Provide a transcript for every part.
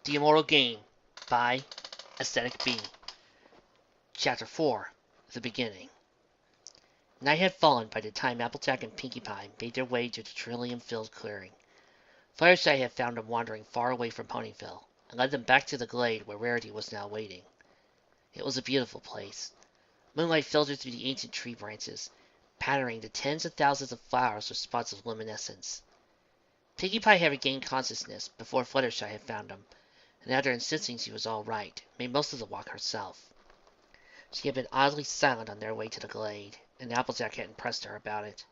The Immortal Game by Aesthetic B. Chapter 4. The Beginning. Night had fallen by the time Applejack and Pinkie Pie made their way to the trillium-filled clearing. Fluttershy had found them wandering far away from Ponyville, and led them back to the glade where Rarity was now waiting. It was a beautiful place. Moonlight filtered through the ancient tree branches, patterning the tens of thousands of flowers with spots of luminescence. Pinkie Pie had regained consciousness before Fluttershy had found him, and after insisting she was all right, made most of the walk herself. She had been oddly silent on their way to the glade, and Applejack hadn't pressed her about it.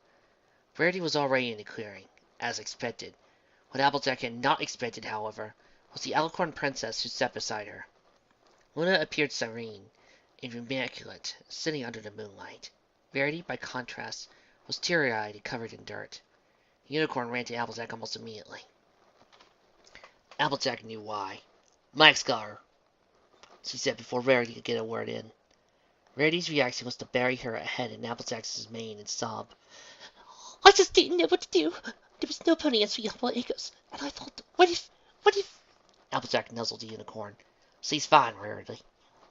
Rarity was already in the clearing, as expected. What Applejack had not expected, however, was the Alicorn Princess who sat beside her. Luna appeared serene and immaculate, sitting under the moonlight. Rarity, by contrast, was teary-eyed and covered in dirt. The Unicorn ran to Applejack almost immediately. Applejack knew why. "Max got her," she said before Rarity could get a word in. Rarity's reaction was to bury her head in Applejack's mane and sob. "I just didn't know what to do. There was no pony in 300 acres, and I thought, what if... Applejack nuzzled the Unicorn. "She's fine, Rarity.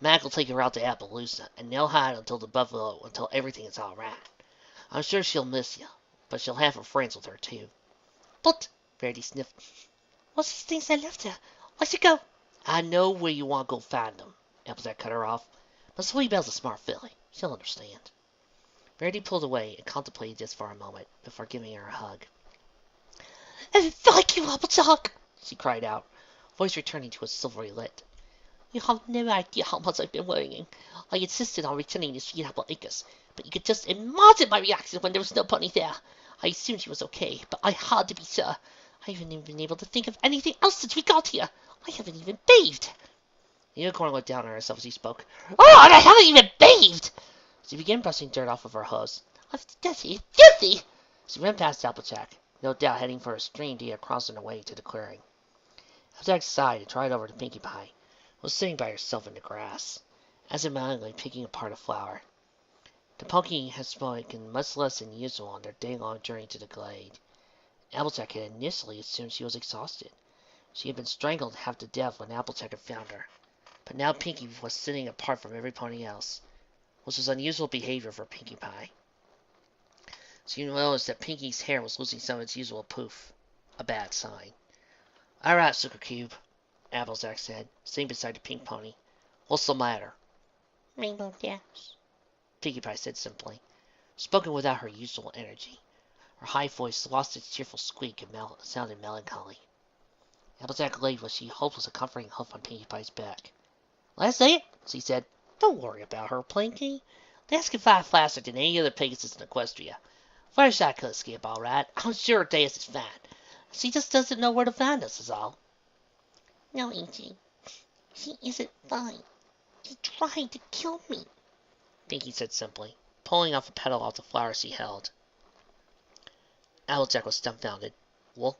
Mac will take her out to Appaloosa, and they'll hide until everything is all right. I'm sure she'll miss you, but she'll have her friends with her, too." "But," Rarity sniffed, "what's these things I left her? I should go..." "I know where you want to go find them," Applejack cut her off. "But Sweet Belle's a smart filly. She'll understand." Rarity pulled away and contemplated this for a moment before giving her a hug. "Thank you, Applejack!" she cried out, voice returning to a silvery lilt. "You have no idea how much I've been worrying. I insisted on returning to 300 acres, but you could just imagine my reaction when there was no pony there. I assumed she was okay, but I had to be sure. I haven't even been able to think of anything else since we got here. I haven't even bathed." The Unicorn looked down on herself as he spoke. "Oh, and I haven't even bathed!" She began brushing dirt off of her hose. "I'm dirty, filthy!" She ran past Applejack, no doubt heading for a stream to get across on her way to the clearing. Applejack sighed and tried over to Pinkie Pie, who was sitting by herself in the grass, absentmindedly picking apart a flower. The pony had spoken much less than usual on their day-long journey to the glade. Applejack had initially assumed she was exhausted. She had been strangled half to death when Applejack had found her. But now Pinkie was sitting apart from every pony else, which was unusual behavior for Pinkie Pie. She noticed that Pinkie's hair was losing some of its usual poof. A bad sign. "All right, Sugar Cube," Applejack said, sitting beside the pink pony. "What's the matter?" "Rainbow Dash," Pinkie Pie said simply, spoken without her usual energy. Her high voice lost its cheerful squeak and sounded melancholy. Applejack laid what she hoped was a comforting hoof on Pinkie Pie's back. "That's it," she said. "Don't worry about her, Pinkie. Dash can fly faster than any other Pegasus in Equestria. Fluttershy could skip all right. I'm sure Dash is fine. She just doesn't know where to find us, is all." "No, AJ. She isn't fine. She tried to kill me," Pinkie said simply, pulling off a petal off the flower she held. Applejack was dumbfounded. "What?"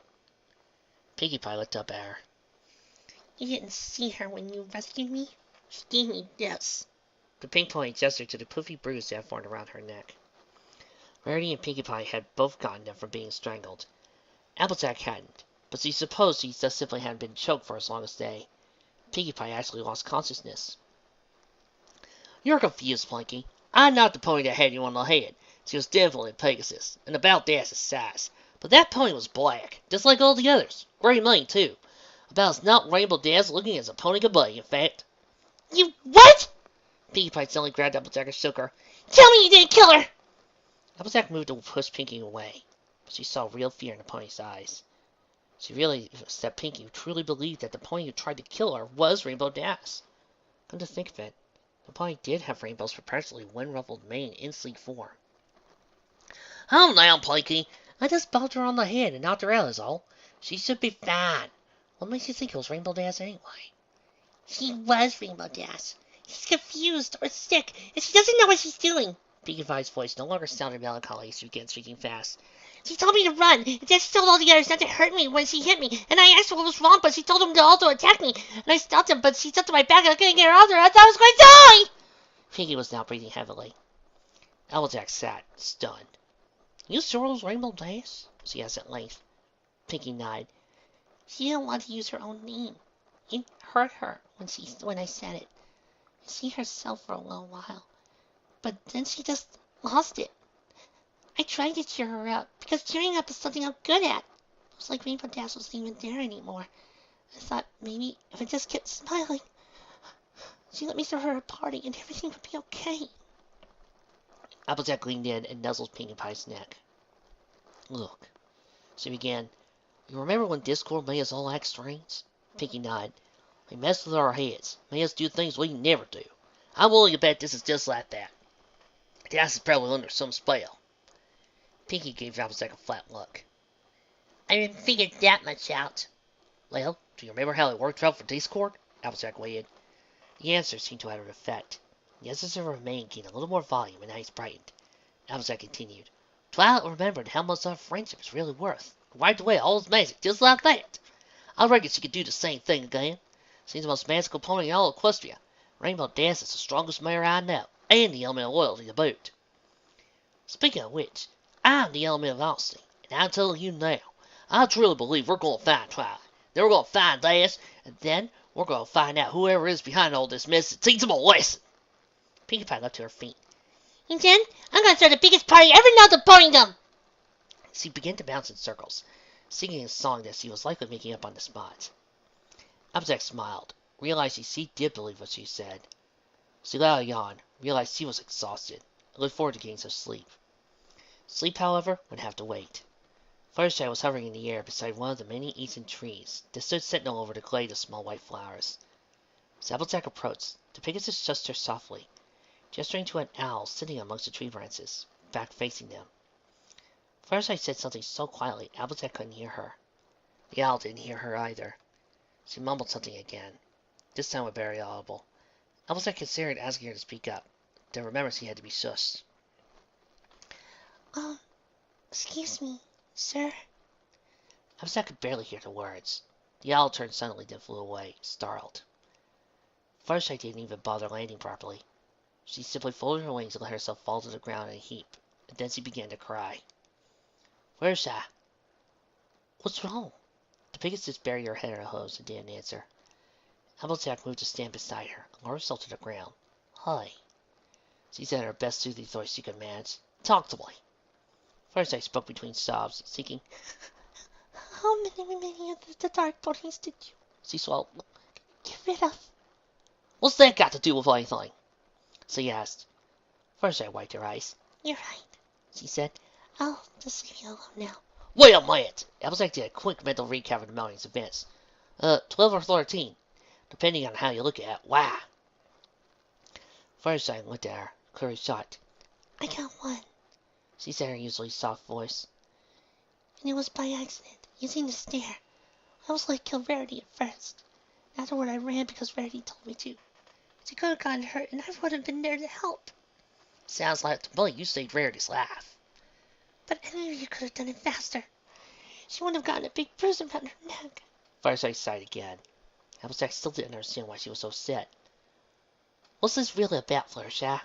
Pinkie Pie looked up at her. "You didn't see her when you rescued me? She gave me this." The pink pony gestured to the poofy bruise that had formed around her neck. Rarity and Pinkie Pie had both gotten them from being strangled. Applejack hadn't, but she supposed she just simply hadn't been choked for as long as they. Pinkie Pie actually lost consciousness. "You're confused, Pinkie. I'm not the pony that had you on the head. She was definitely a Pegasus, and about Dash's size. But that pony was black, just like all the others. Gray mane, too. About as not Rainbow Dash looking as a pony could be, in fact." "You what?" Pinkie Pie suddenly grabbed Applejack and shook her. "Tell me you didn't kill her!" Applejack moved to push Pinkie away, but she saw real fear in the pony's eyes. She realized that Pinkie truly believed that the pony who tried to kill her was Rainbow Dash. Come to think of it, the pony did have rainbows for practically wind-ruffled mane in sleek form. "Oh, now, Pinkie, I just bopped her on the head and knocked her out is all. She should be fine. What makes you think it was Rainbow Dash anyway?" "She was Rainbow Dash. She's confused or sick, and she doesn't know what she's doing." Pinkie Pie's voice no longer sounded melancholy as she began speaking fast. "She told me to run, and Dash told all the others not to hurt me when she hit me, and I asked her what was wrong, but she told them to also attack me, and I stopped them, but she jumped to my back and I couldn't get her out there. I thought I was going to die!" Pinkie was now breathing heavily. Applejack sat, stunned. "You sure it was Rainbow Dash?" she asked at length. Pinkie nodded. "She didn't want to use her own name. It hurt her when I said it. She herself for a little while. But then she just lost it. I tried to cheer her up, because cheering up is something I'm good at. It was like Rainbow Dash wasn't even there anymore. I thought maybe if I just kept smiling, she'd let me throw her a party and everything would be okay. Applejack leaned in and nuzzled Pinkie Pie's neck. Look, she began. You remember when Discord made us all act strange? Pinkie nodded. We messed with our heads, made us do things we never do. I'm willing to bet this is just like that. Dash is probably under some spell. Pinkie gave Applejack a flat look. I didn't figure that much out. Well, do you remember how it worked out for Discord? Applejack weighed. The answer seemed to have an effect. The essence of her mane gained a little more volume and eyes brightened. Applejack continued. Twilight remembered how much our friendship is really worth. Wiped away all his magic just like that. I reckon she could do the same thing again. She's the most magical pony in all Equestria. Rainbow Dash is the strongest mare I know, and the element of loyalty to boot. Speaking of which, I'm the element of honesty, and I'm telling you now, I truly believe we're going to find Twilight. Then we're going to find Dash, and then we're going to find out whoever is behind all this mess and teach them a lesson. Pinkie Pie got to her feet. And then I'm going to throw the biggest party ever known to Pwnydom. She began to bounce in circles, singing a song that she was likely making up on the spot. Applejack smiled, realizing she did believe what she said. She let out a yawn, realized she was exhausted, and looked forward to getting some sleep. Sleep, however, would have to wait. Fluttershy was hovering in the air beside one of the many ancient trees that stood sentinel over the glade of small white flowers. As Applejack approached, the Pegasus just her softly, gesturing to an owl sitting amongst the tree branches, back facing them. Fluttershy said something so quietly Applejack couldn't hear her. The owl didn't hear her either. She mumbled something again, this time with barely audible. Applejack considered asking her to speak up, then remembered she had to be shushed. Excuse me, sir. Applejack could barely hear the words. The owl turned suddenly, then flew away, startled. Fluttershy didn't even bother landing properly. She simply folded her wings and let herself fall to the ground in a heap, and then she began to cry. Fluttershy, what's wrong? The Pegasus buried her head in her hooves and didn't answer. Applejack moved to stand beside her and lowered herself to the ground. Hi, she said in her best soothing voice she could manage. Talk to me. Fluttershy spoke between sobs, seeking. How many of the dark ponies did you, she swallowed, get rid of? What's that got to do with anything? She asked. Fluttershy wiped her eyes. You're right, she said. I'll just leave you alone now. Wait a minute! Applejack did a quick mental recap of the morning's events. 12 or 13, depending on how you look at it. Why? Fluttershy looked at her, clearly shocked. I got one, she said in her usually soft voice. And it was by accident, using the stair. I was like kill Rarity at first. Afterward I ran because Rarity told me to. She could have gotten hurt and I would have been there to help. Sounds like to me you saved Rarity's life. But any of you could have done it faster. She wouldn't have gotten a big bruise around her neck. Fluttershy sighed again. Applejack still didn't understand why she was so upset. What's this really about, Fluttershy?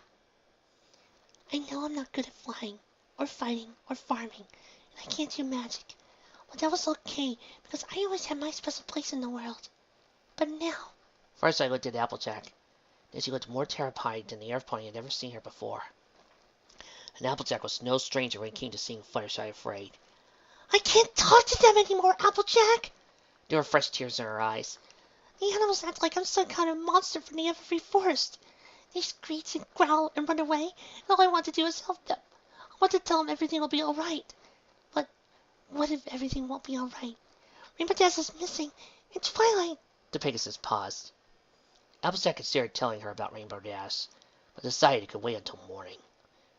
I know I'm not good at flying, or fighting, or farming, and I can't do magic. But that was okay, because I always had my special place in the world. But now... Fluttershy looked at Applejack. Then she looked more terrified than the Earth Pony had ever seen her before. And Applejack was no stranger when it came to seeing Fluttershy afraid. I can't talk to them anymore, Applejack! There were fresh tears in her eyes. The animals act like I'm some kind of monster from the every forest. They screech and growl and run away, and all I want to do is help them. I want to tell them everything will be alright. But what if everything won't be alright? Rainbow Dash is missing, and Twilight... The Pegasus paused. Applejack considered telling her about Rainbow Dash, but decided it could wait until morning.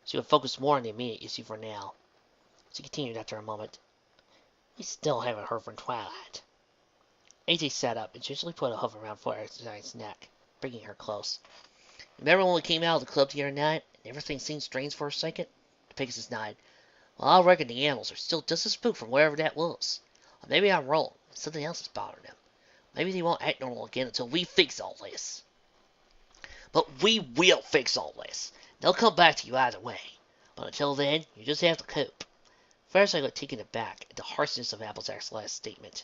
She would focus more on the immediate issue for now. She continued after a moment. We still haven't heard from Twilight. AJ sat up and gingerly put a hoof around Fluttershy's neck, bringing her close. Remember when we came out of the club the other night and everything seemed strange for a second? The Pegasus nodded. Well, I reckon the animals are still just as spooked from wherever that was. Or maybe I'm wrong, and something else is bothering them. Maybe they won't act normal again until we fix all this. But we will fix all this. They'll come back to you either way. But until then, you just have to cope. First, I got taken aback at the harshness of Applejack's last statement.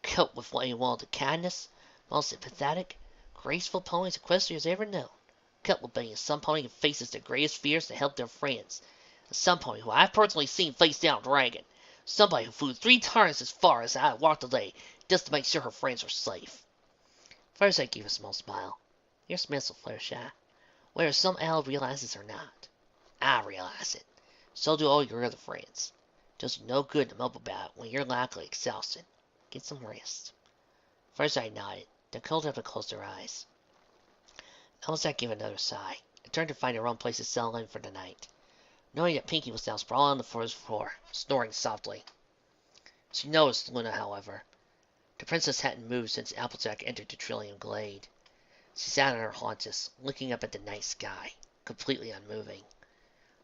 Cope with what he wanted kindness? Most pathetic, graceful ponies Equestria's ever known. Couple being some pony who faces their greatest fears to help their friends. And some pony who I've personally seen face down a dragon. Somebody who flew 3 times as far as I walked today just to make sure her friends were safe. First I gave a small smile. Your smells so Fluttershy. Whether some owl realizes or not. I realize it. So do all your other friends. Does you no good to mope about when you're likely exhausted. Get some rest. First I nodded, then curled up and closed her eyes. Almost I gave another sigh, and turned to find her own place to settle in for the night, knowing that Pinkie was now sprawling on the forest floor, snoring softly. She noticed Luna, however. The princess hadn't moved since Applejack entered the Trillium Glade. She sat on her haunches, looking up at the night sky, completely unmoving.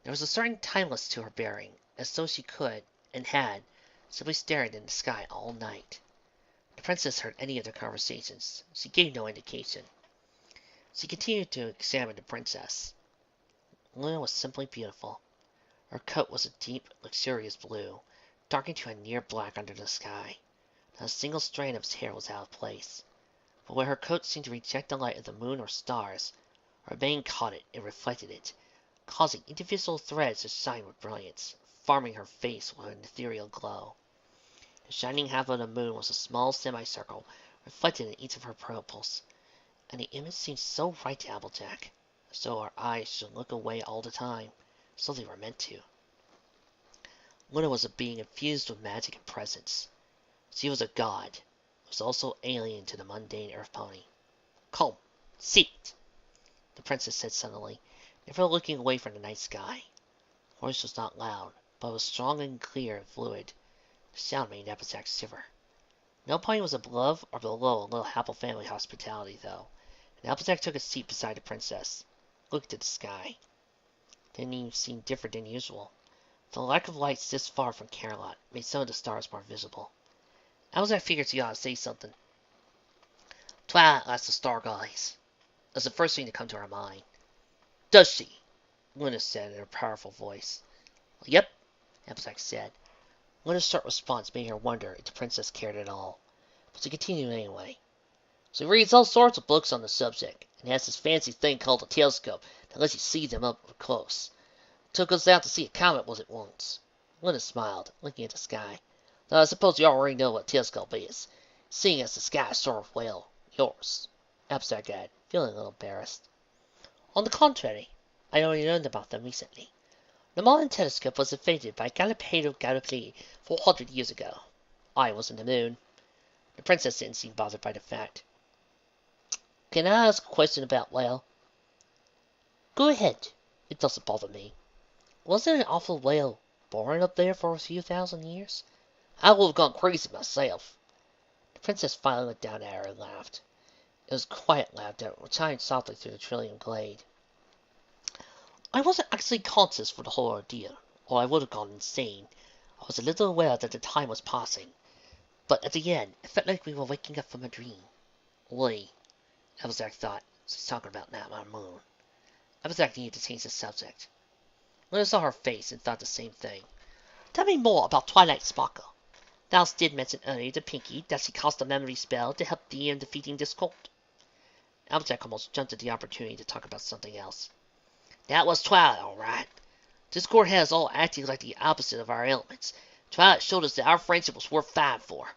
There was a certain timelessness to her bearing, as though she could, and had, simply stared in the sky all night. The princess heard any of their conversations. She gave no indication. She continued to examine the princess. Luna was simply beautiful. Her coat was a deep, luxurious blue, darkened to a near black under the sky. Not a single strand of his hair was out of place. But where her coat seemed to reject the light of the moon or stars, her mane caught it and reflected it, causing individual threads to shine with brilliance, farming her face with an ethereal glow. The shining half of the moon was a small semicircle reflected in each of her pupils, and the image seemed so right to Applejack, as though our eyes should look away all the time, so they were meant to. Luna was a being infused with magic and presence. She was a god, was also alien to the mundane earth pony. Come, sit, the princess said suddenly, never looking away from the night sky. Her voice was not loud, but was strong and clear and fluid. The sound made Applejack shiver. No pony was above or below a little Apple family hospitality, though, and Applejack took a seat beside the princess, looked at the sky. It didn't even seem different than usual. The lack of lights this far from Carolot made some of the stars more visible. Applejack figured she ought to say something. Twilight likes the star guys. That's the first thing to come to her mind. Does she? Luna said in her powerful voice. Yep, Applejack said. Luna's short response made her wonder if the princess cared at all, but she continued anyway. She reads all sorts of books on the subject, and has this fancy thing called a telescope that lets you see them up close. Took us out to see a comet was it once. Luna smiled, looking at the sky. Now, I suppose you already know what a telescope is, seeing as the sky is sort of, well, yours. Applejack added, feeling a little embarrassed. On the contrary, I only learned about them recently. The modern telescope was invented by Galileo Galilei 400 years ago. I was in the moon. The princess didn't seem bothered by the fact. Can I ask a question about, well? Go ahead. It doesn't bother me. Wasn't an awful whale born up there for a few thousand years? I would have gone crazy myself. The princess finally looked down at her and laughed. It was a quiet laugh that chimed softly through the Trillium Glade. I wasn't actually conscious for the whole ordeal, or I would have gone insane. I was a little aware that the time was passing, but at the end, it felt like we were waking up from a dream. Lee, Applejack thought, she's talking about that on the moon. Applejack needed to change the subject. Luna saw her face and thought the same thing. Tell me more about Twilight Sparkle. Thou did mention earlier to Pinkie that she cast a memory spell to help thee in defeating Discord. Applejack almost jumped at the opportunity to talk about something else. That was Twilight, all right. Discord has all acting like the opposite of our elements. Twilight showed us that our friendship was worth fighting for.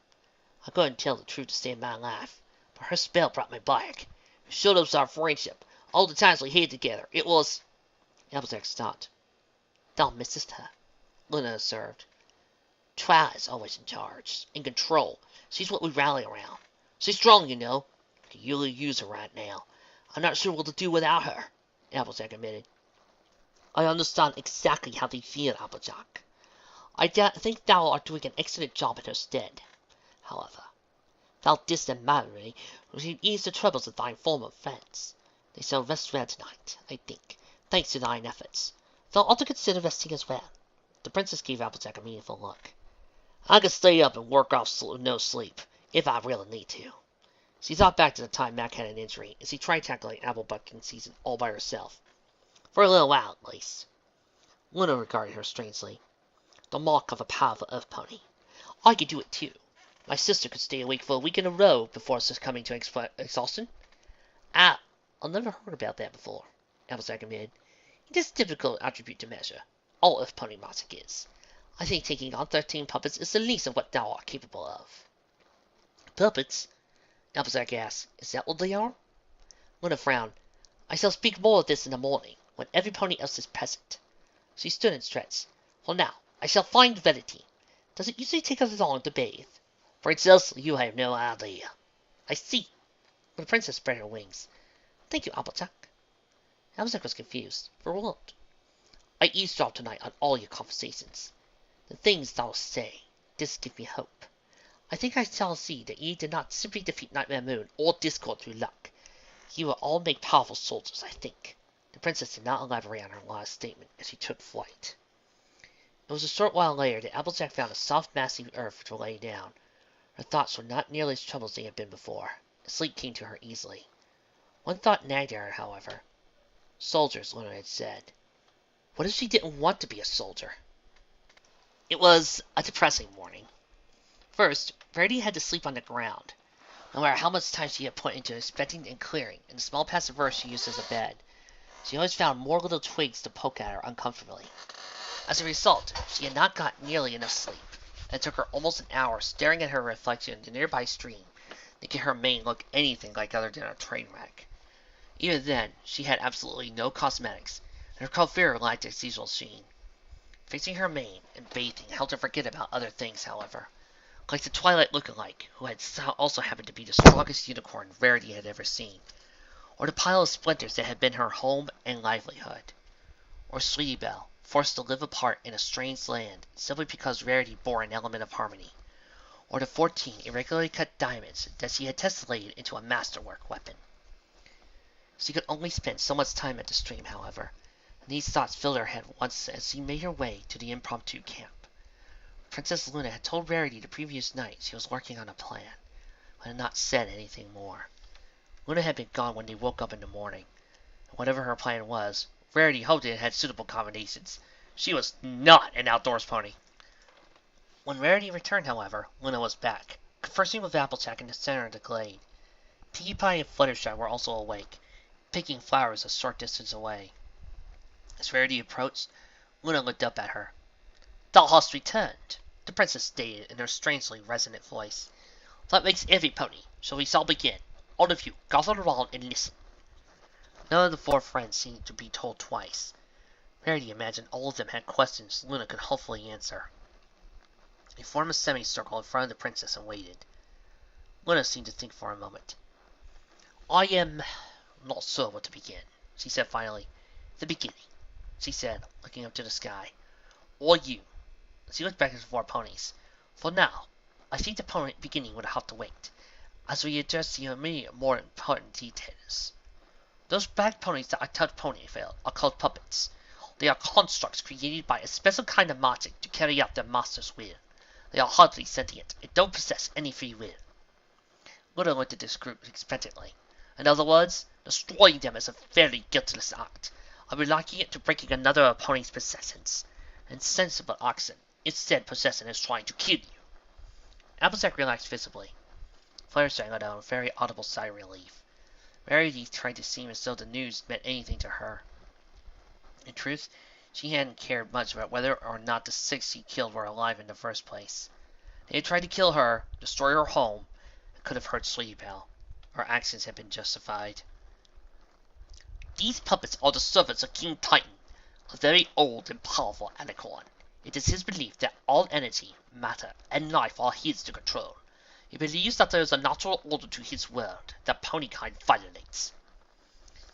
I couldn't tell the truth to save my life, but her spell brought me back. It showed us our friendship. All the times we hid together. It was... Applejack stopped. Thou missest her, Luna observed. Twilight's always in charge, in control. She's what we rally around. She's strong, you know. Could really use her right now. I'm not sure what to do without her, Applejack admitted. I understand exactly how they feel, Applejack. I think thou art doing an excellent job in her stead. However, thou didst admirably to ease the troubles of thine former friends. They shall rest well tonight, I think, thanks to thine efforts. Thou ought to consider resting as well. The princess gave Applejack a meaningful look. I can stay up and work off no sleep, if I really need to. She thought back to the time Mac had an injury, and she tried tackling apple bucking season all by herself. For a little while, at least. Luna regarded her strangely. The mark of a powerful earth pony. I could do it too. My sister could stay awake for a week in a row before succumbing to exhaustion. Ah, I've never heard about that before, Applejack admitted. It is a difficult attribute to measure. All of pony magic is. I think taking on 13 puppets is the least of what thou art capable of. Puppets? Applejack asked. Is that what they are? Luna frowned. I shall speak more of this in the morning, when every pony else is present. She stood and stretched. For now, I shall find Verity. Does it usually take us long to bathe? Princess, you have no idea. I see. The princess spread her wings. Thank you, Applejack. Applejack was confused. For what? I eavesdropped tonight on all your conversations. The things thou say. This give me hope. I think I shall see that ye did not simply defeat Nightmare Moon or Discord through luck. You will all make powerful soldiers, I think. The princess did not elaborate on her last statement as she took flight. It was a short while later that Applejack found a soft mass of earth to lay down. Her thoughts were not nearly as troubled as they had been before. Sleep came to her easily. One thought nagged at her, however. Soldiers, Luna had said. What if she didn't want to be a soldier? It was a depressing morning. First, Verity had to sleep on the ground. No matter how much time she had put into inspecting and clearing, and the small patch of earth she used as a bed, she always found more little twigs to poke at her uncomfortably. As a result, she had not got nearly enough sleep, and it took her almost an hour staring at her reflection in the nearby stream, making her mane look anything like other than a train wreck. Even then, she had absolutely no cosmetics, and her coiffure lacked its usual sheen. Fixing her mane and bathing helped her forget about other things, however. Like the Twilight look-alike, who had also happened to be the strongest unicorn Verity had ever seen, or the pile of splinters that had been her home and livelihood, or Sweetie Belle, forced to live apart in a strange land simply because Verity bore an element of harmony, or the 14 irregularly cut diamonds that she had tessellated into a masterwork weapon. She could only spend so much time at the stream, however, and these thoughts filled her head once as she made her way to the impromptu camp. Princess Luna had told Verity the previous night she was working on a plan, but had not said anything more. Luna had been gone when they woke up in the morning, and whatever her plan was, Verity hoped it had suitable combinations. She was not an outdoors pony. When Verity returned, however, Luna was back, conversing with Applejack in the center of the glade. Pinkie Pie and Fluttershy were also awake, picking flowers a short distance away. As Verity approached, Luna looked up at her. Thou hast returned, the princess stated in her strangely resonant voice. That makes every pony, so we shall begin. All of you, gather around and listen. None of the four friends seemed to be told twice. Verity imagined all of them had questions Luna could hopefully answer. They formed a semicircle in front of the princess and waited. Luna seemed to think for a moment. I am not sure where to begin, she said finally. The beginning, she said, looking up to the sky. Or you. She looked back at the four ponies. For now, I think the beginning would have to wait, as we address the immediate more important details. Those black ponies that attack Ponyville are called puppets. They are constructs created by a special kind of magic to carry out their master's will. They are hardly sentient and don't possess any free will. Luna looked at this group expectantly. In other words, destroying them is a fairly guiltless act. I'll be likening it to breaking another opponent's possessions. Insensible oxen, instead possession is trying to kill you. Applejack relaxed visibly. Fluttershy let out a very audible sigh of relief. Verity tried to seem as though the news meant anything to her. In truth, she hadn't cared much about whether or not the 6 she killed were alive in the first place. They had tried to kill her, destroy her home, and could have hurt Sweetie Belle. Her actions had been justified. These puppets are the servants of King Titan, a very old and powerful unicorn. It is his belief that all energy, matter, and life are his to control. He believes that there is a natural order to his world that ponykind violates.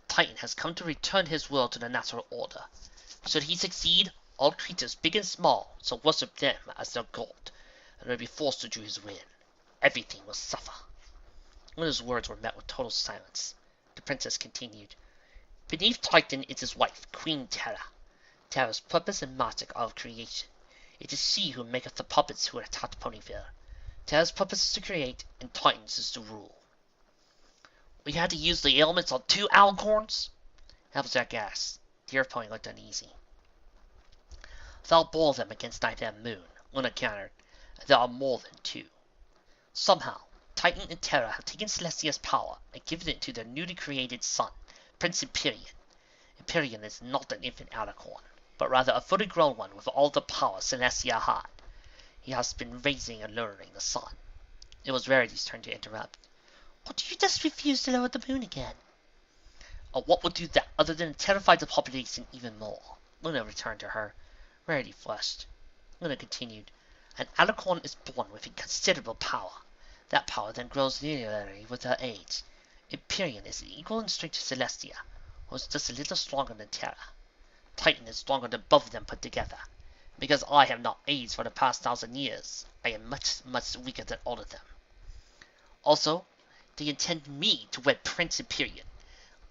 Titan has come to return his world to the natural order. Should he succeed, all creatures big and small shall worship them as their god, and will be forced to do his will. Everything will suffer. Luna's words were met with total silence. The princess continued. Beneath Titan is his wife, Queen Terra. Terra's purpose and magic are of creation. It is she who maketh the puppets who attack Ponyville. Terra's purpose is to create, and Titan's is to rule. We had to use the elements on 2 alicorns? Applejack asked. The Earth Pony looked uneasy. Thou bore them against Nightmare Moon, Luna countered, and there are more than 2. Somehow, Titan and Terra have taken Celestia's power and given it to their newly created son, Prince Empyrean. Empyrean is not an infant alicorn, but rather a fully grown one with all the power Celestia had. He has been raising and learning the sun. It was Verity's turn to interrupt. Or do you just refuse to lower the moon again? Oh, what would do that other than terrify the population even more? Luna returned to her. Rarity flushed. Luna continued. An alicorn is born with considerable power. That power then grows linearly with her age. Empyrean is equal in strength to Celestia, who is just a little stronger than Terra. Titan is stronger than both of them put together. Because I have not aged for the past 1,000 years, I am much, much weaker than all of them. Also, they intend me to wed Prince Empyrean,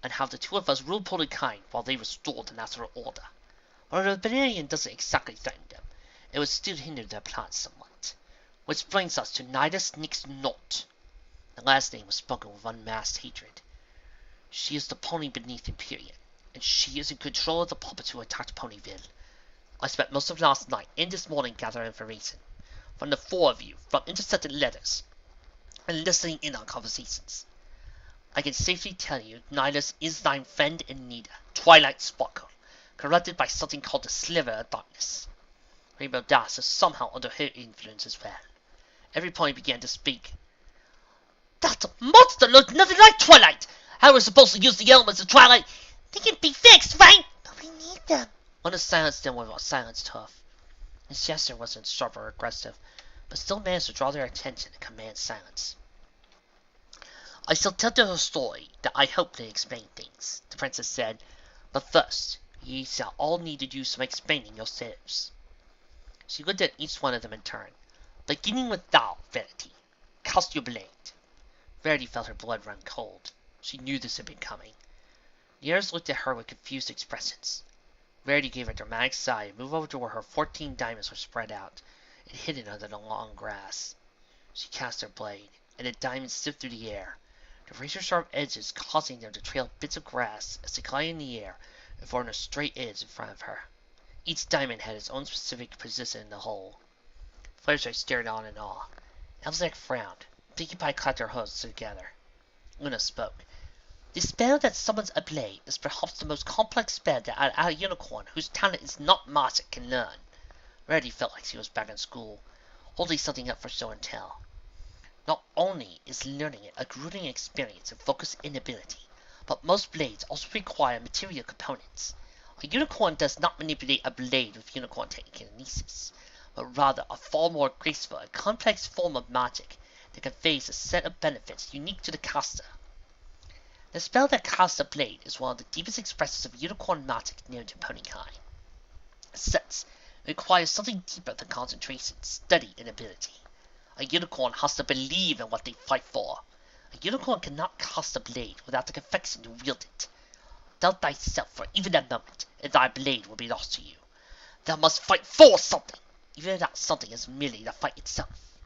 and have the two of us rule ponykind while they restore the natural order. While the rebellion doesn't exactly threaten them, it would still hinder their plans somewhat. Which brings us to Nihilus Nix Not. The last name was spoken with unmasked hatred. She is the pony beneath Empyrean, and she is in control of the puppets who attacked Ponyville. I spent most of last night and this morning gathering information from the four of you, from intercepted letters, and listening in on conversations. I can safely tell you Nihilus is thine friend in need, Twilight Sparkle, corrupted by something called the Sliver of Darkness. Rainbow Dash is somehow under her influence as well. Every pony began to speak. That monster looked nothing like Twilight! How are we supposed to use the elements of Twilight? They can be fixed, right? But we need them. Luna silenced them with a silence tough. His gesture wasn't sharp or aggressive, but still managed to draw their attention and command silence. I shall tell them a story that I hope may explain things, the princess said, but first, ye shall all need to do some explaining yourselves. She looked at each one of them in turn, beginning with thou, Verity. Cast your blade. Verity felt her blood run cold. She knew this had been coming. The others looked at her with confused expressions. Verity gave a dramatic sigh and moved over to where her 14 diamonds were spread out and hidden under the long grass. She cast her blade, and the diamonds zipped through the air, the razor-sharp edges causing them to trail bits of grass as they glided in the air and formed a straight edge in front of her. Each diamond had its own specific position in the hole. Fluttershy stared on in awe. Elzak frowned. Pinkie Pie clapped her hands together. Luna spoke. The spell that summons a blade is perhaps the most complex spell that a unicorn whose talent is not magic can learn. Rarity felt like she was back in school, holding something up for show and tell. Not only is learning it a grueling experience and focused inability, but most blades also require material components. A unicorn does not manipulate a blade with unicorn telekinesis, but rather a far more graceful and complex form of magic that conveys a set of benefits unique to the caster. The spell that casts a blade is one of the deepest expressions of unicorn magic known to ponykind. As such, it requires something deeper than concentration, study, and ability. A unicorn has to believe in what they fight for. A unicorn cannot cast a blade without the conviction to wield it. Doubt thyself for even a moment, and thy blade will be lost to you. Thou must fight for something, even if that something is merely the fight itself.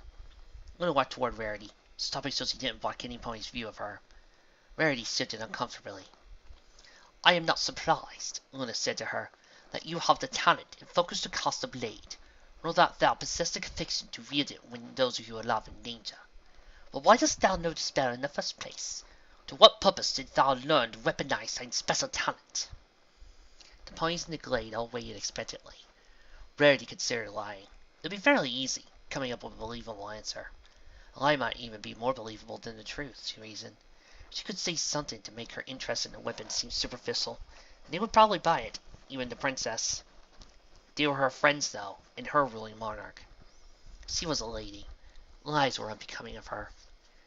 Luna walked toward Rarity, stopping so she didn't block any pony's view of her. Rarity shifted uncomfortably. I am not surprised, Luna said to her, that you have the talent and focus to cast a blade, nor that thou possess the conviction to wield it when those of you love in danger. But why dost thou know the spell in the first place? To what purpose didst thou learn to weaponize thy special talent? The ponies in the glade all waited expectantly. Rarity considered lying. It would be fairly easy, coming up with a believable answer. A lie might even be more believable than the truth, she reasoned. She could say something to make her interest in the weapon seem superficial, and they would probably buy it, even the princess. They were her friends, though, and her ruling monarch. She was a lady. Lies were unbecoming of her.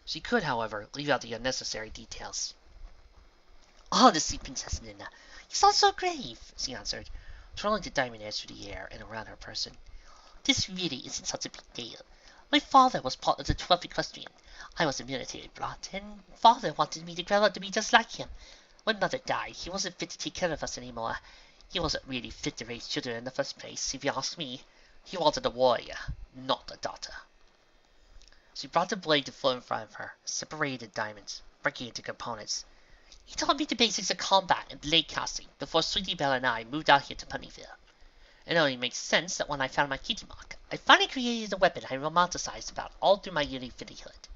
She could, however, leave out the unnecessary details. Honestly, Princess Luna, you sound so grave, she answered, twirling the diamond edge through the air and around her person. This really isn't such a big deal. My father was part of the 12th Equestrian. I was a military brat, and father wanted me to grow up to be just like him. When mother died, he wasn't fit to take care of us anymore. He wasn't really fit to raise children in the first place, if you ask me. He wanted a warrior, not a daughter. She brought the blade to float in front of her, separated the diamonds, breaking it into components. He taught me the basics of combat and blade casting before Sweetie Belle and I moved out here to Ponyville. It only makes sense that when I found my kitty mark, I finally created a weapon I romanticized about all through my universityhood.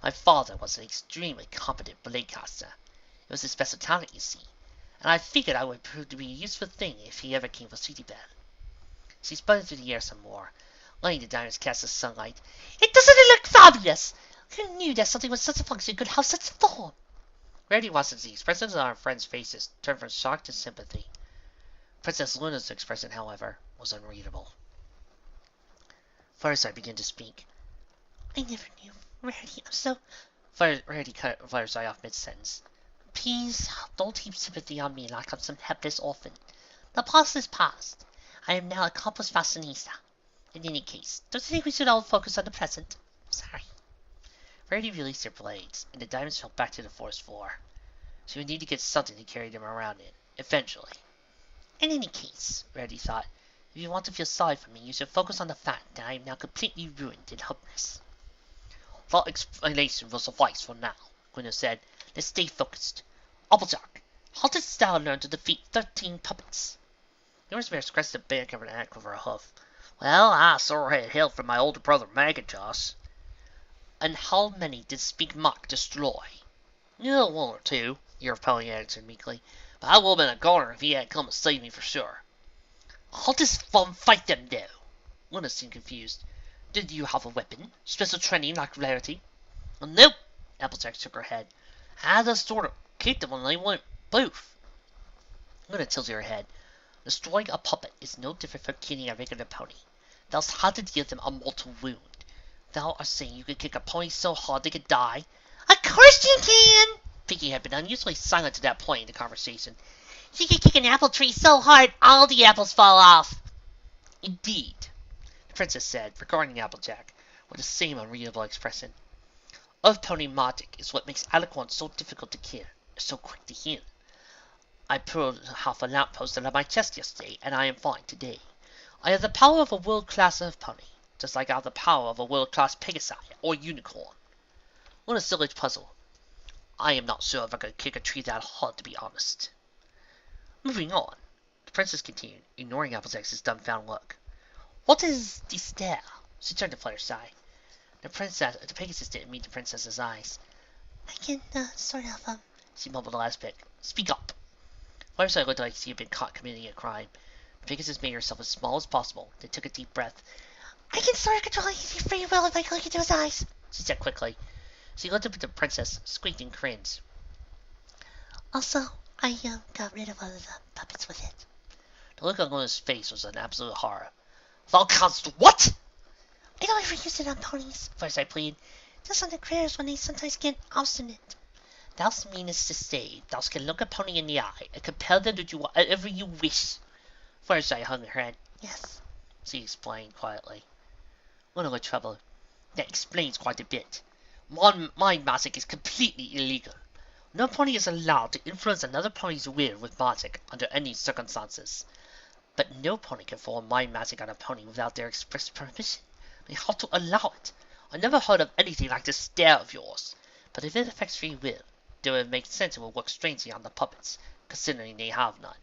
My father was an extremely competent blade caster. It was his special talent, you see, and I figured I would prove to be a useful thing if he ever came for Sweetie Belle. She spun through the air some more, letting the diamonds cast the sunlight. It doesn't it look fabulous? Who knew that something with such a function could have such form? Rarity watched as the expressions on our friends' faces turned from shock to sympathy. Princess Luna's expression, however, was unreadable. Fireside began to speak. I never knew. Rarity, I'm so... Rarity cut Fireside off mid-sentence. Please, don't heap sympathy on me like I'm some helpless orphan. The past is past. I am now accomplished fashionista. In any case, don't you think we should all focus on the present? Sorry. Rarity released her blades, and the diamonds fell back to the forest floor. She would need to get something to carry them around in, eventually. In any case, Rarity thought, if you want to feel sorry for me, you should focus on the fact that I am now completely ruined and hopeless. That explanation will suffice for now, Luna said. Let's stay focused. Applejack, how did Style learn to defeat 13 puppets? Newsmere scratched the back of an ankle with her hoof. Well, I sure had help from my older brother Macintosh. And how many did Speak Mock destroy? Yeah, one or two, your pony answered meekly. But I would have been a goner if he had come to save me for sure. How does one fight them, though? Luna seemed confused. Did you have a weapon? Special training like Rarity? Nope, Applejack shook her head. I just sort of kicked them when they went poof. Luna tilted her head. Destroying a puppet is no different from killing a regular pony. Thou had to deal them a mortal wound. Thou art saying you could kick a pony so hard they could die? Of course you can! Piggy had been unusually silent to that point in the conversation. You could kick an apple tree so hard all the apples fall off. Indeed, the princess said, regarding Applejack with the same unreadable expression. Of pony magic is what makes Alicorn so difficult to kill, so quick to heal. I pulled half a lamppost out of my chest yesterday, and I am fine today. I have the power of a world-class earth pony, just like I have the power of a world-class Pegasi or unicorn. Luna still looked puzzled. I am not sure if I could kick a tree that hard, to be honest. Moving on, the princess continued, ignoring Applejack's dumbfounded look. What is the stare? She turned to Fluttershy. The Pegasus didn't meet the princess's eyes. I can, sort of, she mumbled the last bit. Speak up. Fluttershy looked like she had been caught committing a crime. The Pegasus made herself as small as possible, then took a deep breath. I can sort of control anything free will if I look into his eyes, she said quickly. She looked up at the princess, squeaked and cringed. Also, I, got rid of all of the puppets with it. The look on Luna's face was an absolute horror. Thou canst what? I don't ever use it on ponies, Fluttershy pleaded. Just on the critters when they sometimes get obstinate. Thou meanest to say thou can look a pony in the eye and compel them to do whatever you wish. Fluttershy hung her head. Yes, she explained quietly. Luna looked troubled. That explains quite a bit. Mind magic is completely illegal. No pony is allowed to influence another pony's will with magic under any circumstances. But no pony can form mind magic on a pony without their express permission. They have to allow it. I never heard of anything like this stare of yours. But if it affects free will, then it would make sense it will work strangely on the puppets, considering they have none.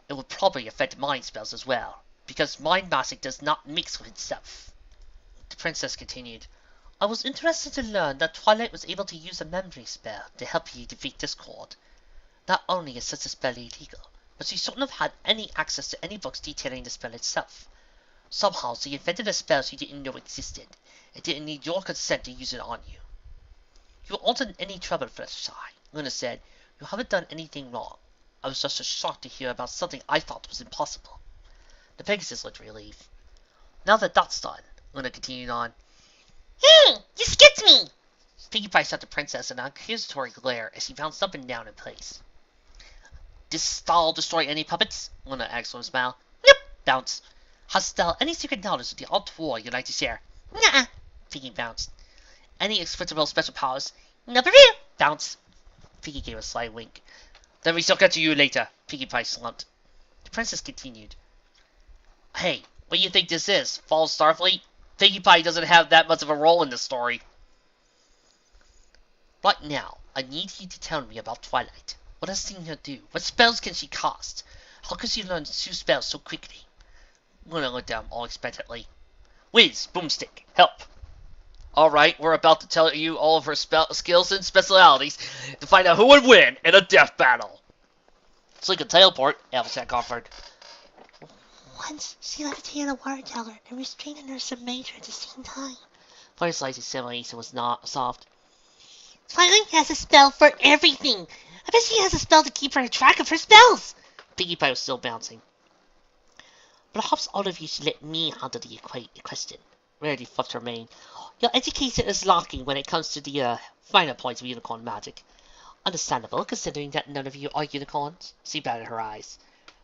It would probably affect mind spells as well, because mind magic does not mix with itself. The princess continued. I was interested to learn that Twilight was able to use a memory spell to help you defeat Discord. Not only is such a spell illegal, but she shouldn't have had any access to any books detailing the spell itself. Somehow she invented a spell she didn't know existed, and didn't need your consent to use it on you. You aren't in any trouble, Fluttershy, Luna said. You haven't done anything wrong. I was just shocked to hear about something I thought was impossible. The Pegasus looked relieved. Now that that's done, Luna continued on. Hey! You skipped me! Pinkie Pie shot the princess an accusatory glare as she bounced up and down in place. Does Style destroy any puppets? Luna asked with a smile. Nope! Bounce. Has Style any secret knowledge of the art war you'd like to share? Nuh-uh! Pinkie bounced. Any explicable special powers? Never real! Bounce. Pinkie gave a sly wink. Then we shall get to you later, Pinkie Pie slumped. The princess continued. Hey, what do you think this is? False Starfleet? Pinkie Pie doesn't have that much of a role in this story. Right now, I need you to tell me about Twilight. What has seen her do? What spells can she cast? How can she learn 2 spells so quickly? Luna looked at him all expectantly. Whiz, boomstick, help. Alright, we're about to tell you all of her skills and specialities to find out who would win in a death battle. So you can teleport, Applejack offered. Once, she levitated a water tower and restrained a nurse major at the same time. Fireslide's examination was not soft. Twilight has a spell for everything. I bet she has a spell to keep her track of her spells. Pinkie Pie was still bouncing. Perhaps all of you should let me handle the question. Rarity fluffed her mane. Your education is lacking when it comes to the finer points of unicorn magic. Understandable, considering that none of you are unicorns. She batted her eyes.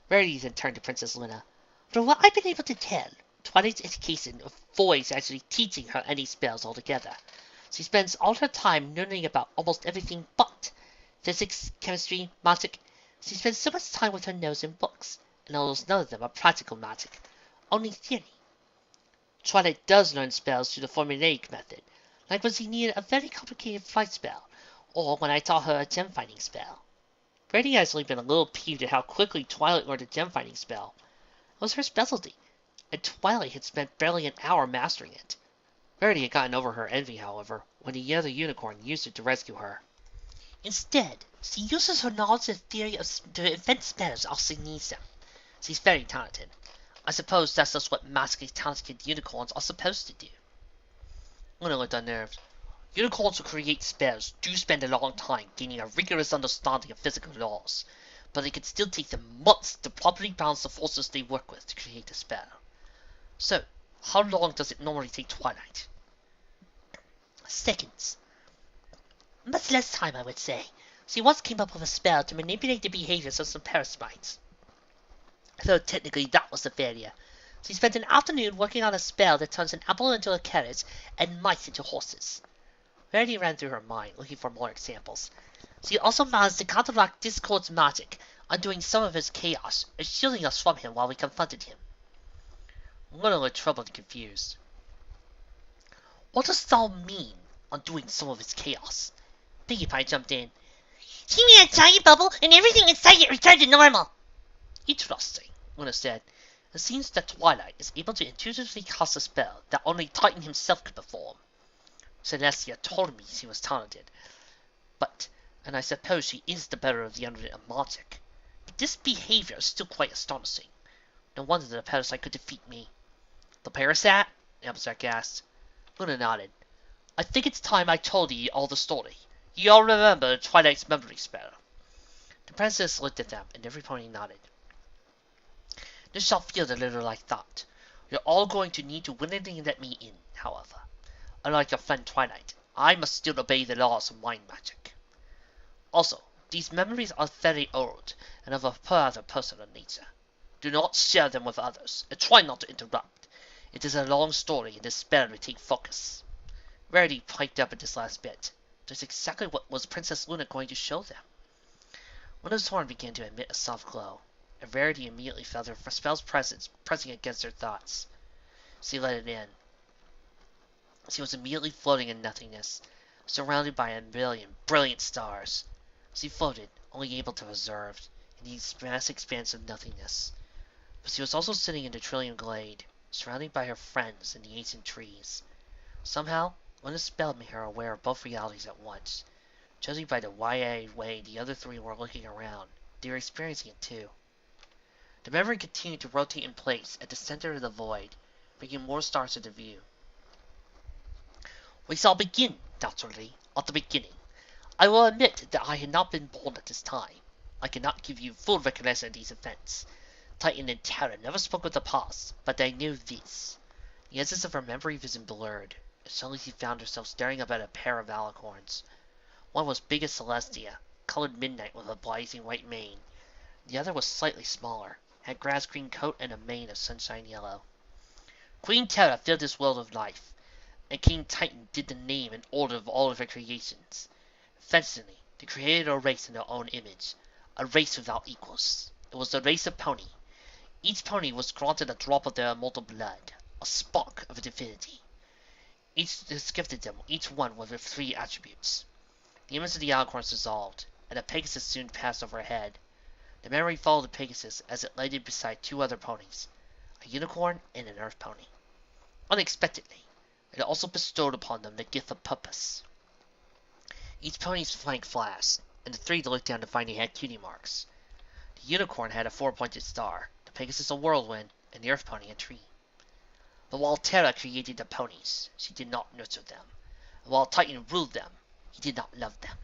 Rarity then turned to Princess Luna. From what I've been able to tell, Twilight's education avoids actually teaching her any spells altogether. She spends all her time learning about almost everything but physics, chemistry, magic. She spends so much time with her nose in books, and almost none of them are practical magic, only theory. Twilight does learn spells through the formulaic method, like when she needed a very complicated flight spell, or when I taught her a gem-finding spell. Brady has only been a little peeved at how quickly Twilight learned a gem-finding spell. It was her specialty, and Twilight had spent barely an hour mastering it. Verity had gotten over her envy, however, when the other unicorn used it to rescue her. Instead, she uses her knowledge and theory to invent spells as she needs them. She's very talented. I suppose that's just what magically talented unicorns are supposed to do. Luna looked unnerved. Unicorns who create spells do spend a long time gaining a rigorous understanding of physical laws, but it can still take them months to properly balance the forces they work with to create a spell. So, how long does it normally take Twilight? Seconds. Much less time, I would say. She once came up with a spell to manipulate the behaviors of some parasites. Though technically that was a failure. She spent an afternoon working on a spell that turns an apple into a carrot and mice into horses. Verity ran through her mind, looking for more examples. She also managed to counteract Discord's magic, undoing some of his chaos, and shielding us from him while we confronted him. Luna looked troubled and confused. What does thou mean, undoing some of his chaos? Pinkie Pie jumped in. She made a giant bubble, and everything inside it returned to normal. Interesting, Luna said. It seems that Twilight is able to intuitively cast a spell that only Titan himself could perform. Celestia told me she was talented, and I suppose she is the better of the unwritten magic. But this behavior is still quite astonishing. No wonder the parasite could defeat me. The parasite? Applejack asked. Luna nodded. I think it's time I told ye all the story. You all remember Twilight's memory spell. The princess looked at them, and every pony nodded. This shall feel a little like that. You're all going to need to willingly let me in, however. Unlike your friend Twilight, I must still obey the laws of mind magic. Also, these memories are very old, and of a rather personal nature. Do not share them with others, and try not to interrupt. It is a long story, and this spell will take focus. Rarity piped up at this last bit. That's exactly what was Princess Luna going to show them. Luna's horn began to emit a soft glow, and Rarity immediately felt her spell's presence pressing against her thoughts. She let it in. She was immediately floating in nothingness, surrounded by a million brilliant stars. She floated, only able to observe, in the vast expanse of nothingness. But she was also sitting in the Trillium Glade, surrounded by her friends in the ancient trees. Somehow, Luna's spell made her aware of both realities at once. Judging by the wide-eyed way the other three were looking around, they were experiencing it too. The memory continued to rotate in place at the center of the void, bringing more stars into view. We shall begin, naturally, at the beginning. I will admit that I had not been born at this time. I cannot give you full recollection of these events. Titan and Terra never spoke of the past, but I knew this. The essence of her memory vision blurred, and suddenly she found herself staring up at a pair of alicorns. One was big as Celestia, colored midnight with a blazing white mane. The other was slightly smaller, had grass-green coat and a mane of sunshine yellow. Queen Terra filled this world with life, and King Titan did the name and order of all of her creations. Fascinatingly, they created a race in their own image, a race without equals. It was the race of pony. Each pony was granted a drop of their immortal blood, a spark of divinity. Each gifted them, each one with 3 attributes. The image of the alicorns dissolved, and a Pegasus soon passed overhead. The memory followed the Pegasus as it lighted beside 2 other ponies, a unicorn and an earth pony. Unexpectedly, it also bestowed upon them the gift of purpose. Each pony's flank flashed, and the three looked down to find they had cutie marks. The unicorn had a 4-pointed star, the Pegasus a whirlwind, and the Earth pony a tree. But while Terra created the ponies, she did not nurture them. And while Titan ruled them, he did not love them.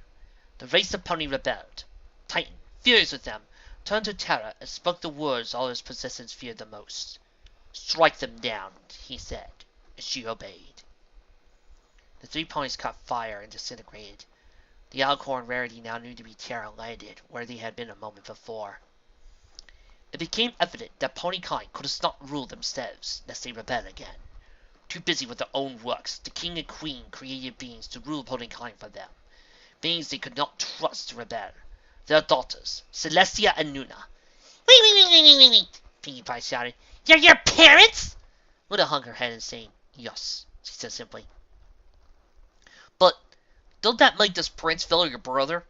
The race of pony rebelled. Titan, furious with them, turned to Terra and spoke the words all his possessors feared the most. "Strike them down," he said, and she obeyed. The 3 ponies caught fire and disintegrated. The Alcorn rarity now knew to be Terra landed where they had been a moment before. It became evident that ponykind could not rule themselves, lest they rebel again. Too busy with their own works, the king and queen created beings to rule ponykind for them. Beings they could not trust to rebel. Their daughters, Celestia and Luna. Wait, Pinkie Pie shouted. "You're your parents?" Luna hung her head and saying, "Yes," she said simply. "But don't that make this Prince fellow your brother?"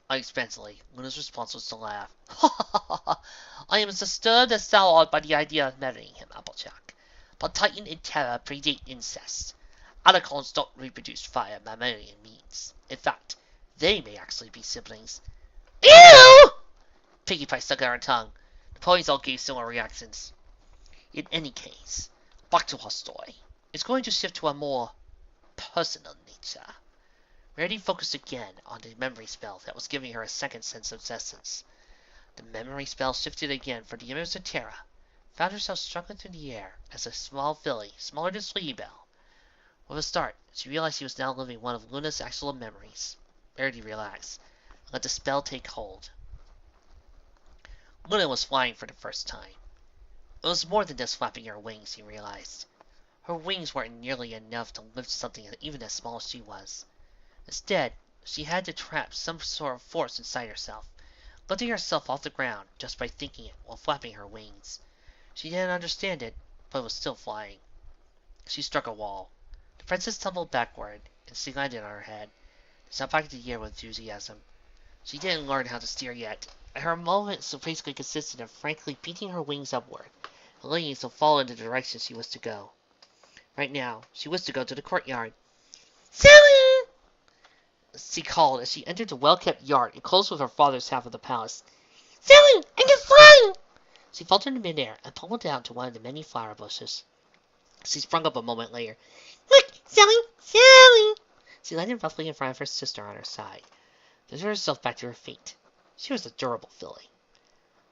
Unexpectedly, Luna's response was to laugh. "I am as disturbed as thou art by the idea of marrying him, Applejack. But Titan and Terra predate incest. Alicorns don't reproduce via mammalian means. In fact, they may actually be siblings." "Ew!" Pinkie Pie stuck out her tongue. The ponies all gave similar reactions. In any case, back to our story. It's going to shift to a more personal nature. Rarity focused again on the memory spell that was giving her a second sense of essence. The memory spell shifted again for the image of Terra, found herself struggling through the air as a small filly, smaller than Sweetie Belle. With a start, she realized she was now living one of Luna's actual memories. Rarity relaxed, and let the spell take hold. Luna was flying for the first time. It was more than just flapping her wings, he realized. Her wings weren't nearly enough to lift something even as small as she was. Instead, she had to trap some sort of force inside herself, lifting herself off the ground just by thinking it while flapping her wings. She didn't understand it, but was still flying. She struck a wall. The princess tumbled backward, and she landed on her head, shot back into the air with enthusiasm. She didn't learn how to steer yet, and her movements basically consisted of frankly beating her wings upward, and letting them fall in the direction she was to go. Right now, she was to go to the courtyard. "Sally!" she called as she entered the well-kept yard and closed with her father's half of the palace. "Sally, I can fly!" She faltered in midair and pulled down to one of the many flower bushes. She sprung up a moment later. "Look, Sally! Sally!" She landed roughly in front of her sister on her side, then threw herself back to her feet. She was a durable filly.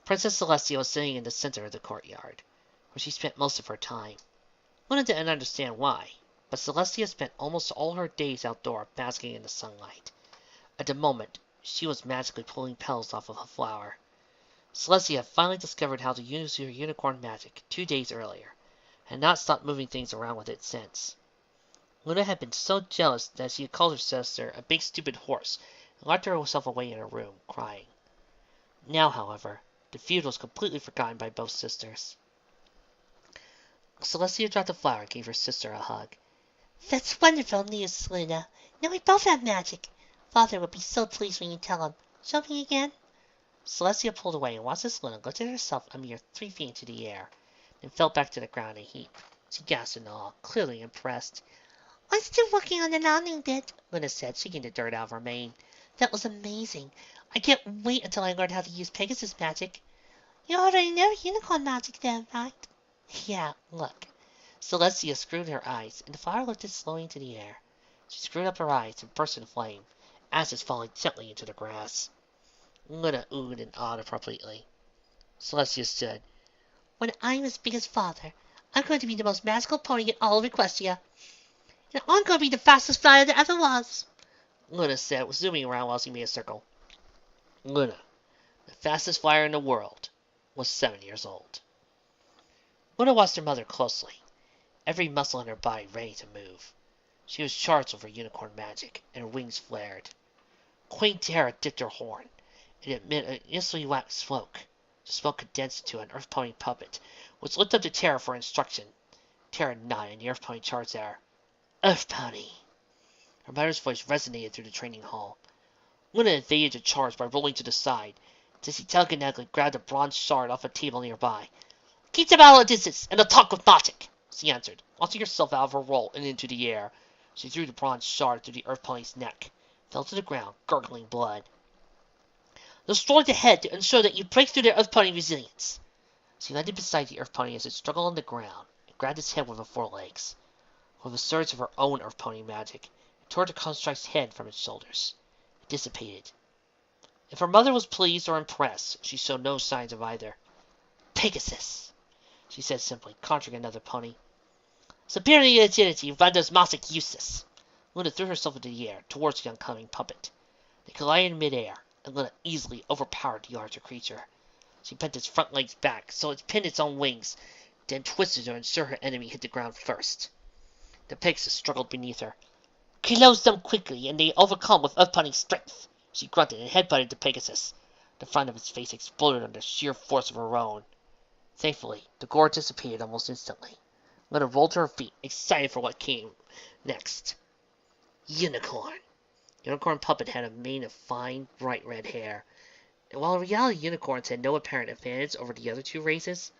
Princess Celestia was sitting in the center of the courtyard, where she spent most of her time. Luna didn't understand why, but Celestia spent almost all her days outdoor basking in the sunlight. At the moment, she was magically pulling petals off of a flower. Celestia had finally discovered how to use her unicorn magic 2 days earlier, and not stopped moving things around with it since. Luna had been so jealous that she had called her sister a big stupid horse and locked herself away in her room, crying. Now, however, the feud was completely forgotten by both sisters. Celestia dropped the flower and gave her sister a hug. "That's wonderful news, Luna. Now we both have magic. Father will be so pleased when you tell him. Show me again." Celestia pulled away and watched as Luna lifted herself a mere 3 feet into the air, then fell back to the ground in a heap. She gasped in awe, clearly impressed. "I'm still working on the landing bit," Luna said, shaking the dirt out of her mane. "That was amazing. I can't wait until I learn how to use Pegasus magic." "You already know unicorn magic then, right?" "Yeah, look." Celestia screwed her eyes, and the flower lifted slowly into the air. She screwed up her eyes and burst into flame, ashes falling gently into the grass. Luna oohed and awed appropriately. Celestia stood. "When I'm as big as Father, I'm going to be the most magical pony in all of Equestria. And I'm going to be the fastest flyer there ever was," Luna said, zooming around while she made a circle. Luna, the fastest flyer in the world, was 7 years old. Luna watched her mother closely, every muscle in her body ready to move. She was charged with her unicorn magic, and her wings flared. Queen Terra dipped her horn, and it emitted an instantly white smoke. The smoke condensed into an Earth Pony puppet, which looked up to Terra for instruction. Terra nodded, and the Earth Pony charged at her. "Earth Pony!" Her mother's voice resonated through the training hall. Luna evaded the charge by rolling to the side, until she telekinetically grabbed a bronze shard off a table nearby. "Keep them out of distance, and they'll talk with magic," she answered, launching herself out of her roll and into the air. She threw the bronze shard through the Earth Pony's neck, fell to the ground, gurgling blood. Destroy the head to ensure that you break through the Earth Pony resilience. She landed beside the Earth Pony as it struggled on the ground and grabbed its head with her forelegs. With a surge of her own Earth Pony magic, it tore the construct's head from its shoulders. It dissipated. If her mother was pleased or impressed, she showed no signs of either. Pegasus, she said simply, conjuring another pony. Superior agility renders magic useless. Luna threw herself into the air, towards the oncoming puppet. They collided in midair, and Luna easily overpowered the larger creature. She bent its front legs back, so it pinned its own wings, then twisted to ensure her enemy hit the ground first. The Pegasus struggled beneath her. Close them quickly, and they overcome with Earth Pony's strength. She grunted and headbutted the Pegasus. The front of its face exploded under sheer force of her own. Thankfully, the gore dissipated almost instantly. Luna rolled to her feet, excited for what came next. Unicorn. Unicorn Puppet had a mane of fine, bright red hair. And while in reality unicorns had no apparent advantage over the other two races,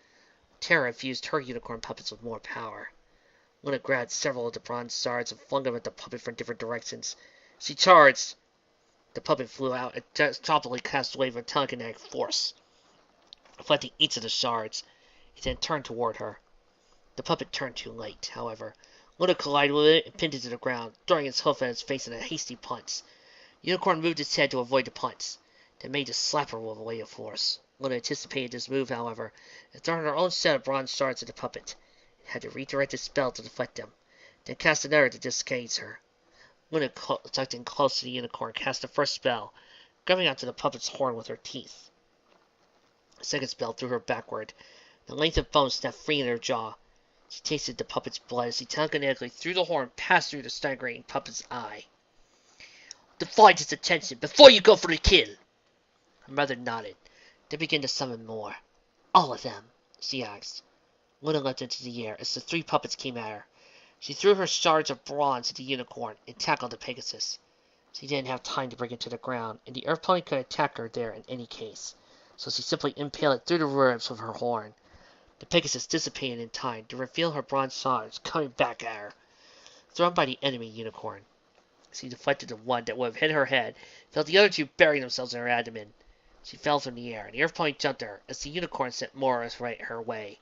Terra infused her unicorn puppets with more power. Luna grabbed several of the bronze shards and flung them at the puppet from different directions. She charged. The puppet flew out and promptly cast a wave of telekinetic force, reflecting each of the shards. It then turned toward her. The puppet turned too late, however. Luna collided with it and pinned it to the ground, throwing its hoof at its face in a hasty punch. Unicorn moved its head to avoid the punch, then made to slap her with a wave of force. Luna anticipated this move, however, and throwing her own set of bronze shards at the puppet. It had to redirect its spell to deflect them, then cast another to disengage her. Luna tucked in close to the unicorn, cast the first spell, grabbing onto the puppet's horn with her teeth. The second spell threw her backward. The length of bone snapped free in her jaw. She tasted the puppet's blood as she telekinetically threw the horn past through the staggering puppet's eye. Divide its attention before you go for the kill. Her mother nodded, then began to summon more. All of them, she asked. Luna leapt into the air as the three puppets came at her. She threw her shards of bronze at the unicorn and tackled the Pegasus. She didn't have time to bring it to the ground, and the Earth Pony could attack her there in any case, so she simply impaled it through the ribs with her horn. The Pegasus dissipated in time to reveal her bronze shards coming back at her, thrown by the enemy unicorn. She deflected the one that would have hit her head, felt the other two bury themselves in her abdomen. She fell from the air, and the Earth Pony jumped her as the unicorn sent more her way.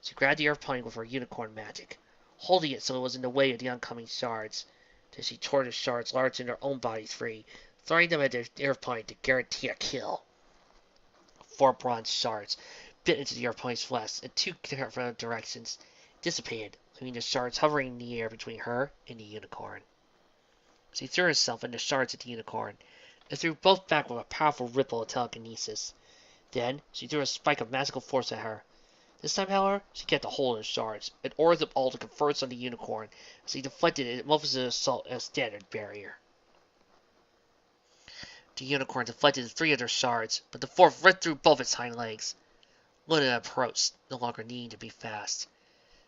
She grabbed the Earth Pony with her unicorn magic, holding it so it was in the way of the oncoming shards. Then she tore the shards large in her own body free, throwing them at the Earth Pony to guarantee a kill. 4 bronze shards bit into the Earth Pony's flesh in 2 different directions, dissipated, leaving the shards hovering in the air between her and the unicorn. She threw herself and the shards at the unicorn, and threw both back with a powerful ripple of telekinesis. Then she threw a spike of magical force at her. This time, however, she kept a hold of the shards, and ordered them all to converge on the unicorn as he deflected it most of the assault as a standard barrier. The unicorn deflected 3 of their shards, but the 4th ripped through both its hind legs. Luna approached, no longer needing to be fast.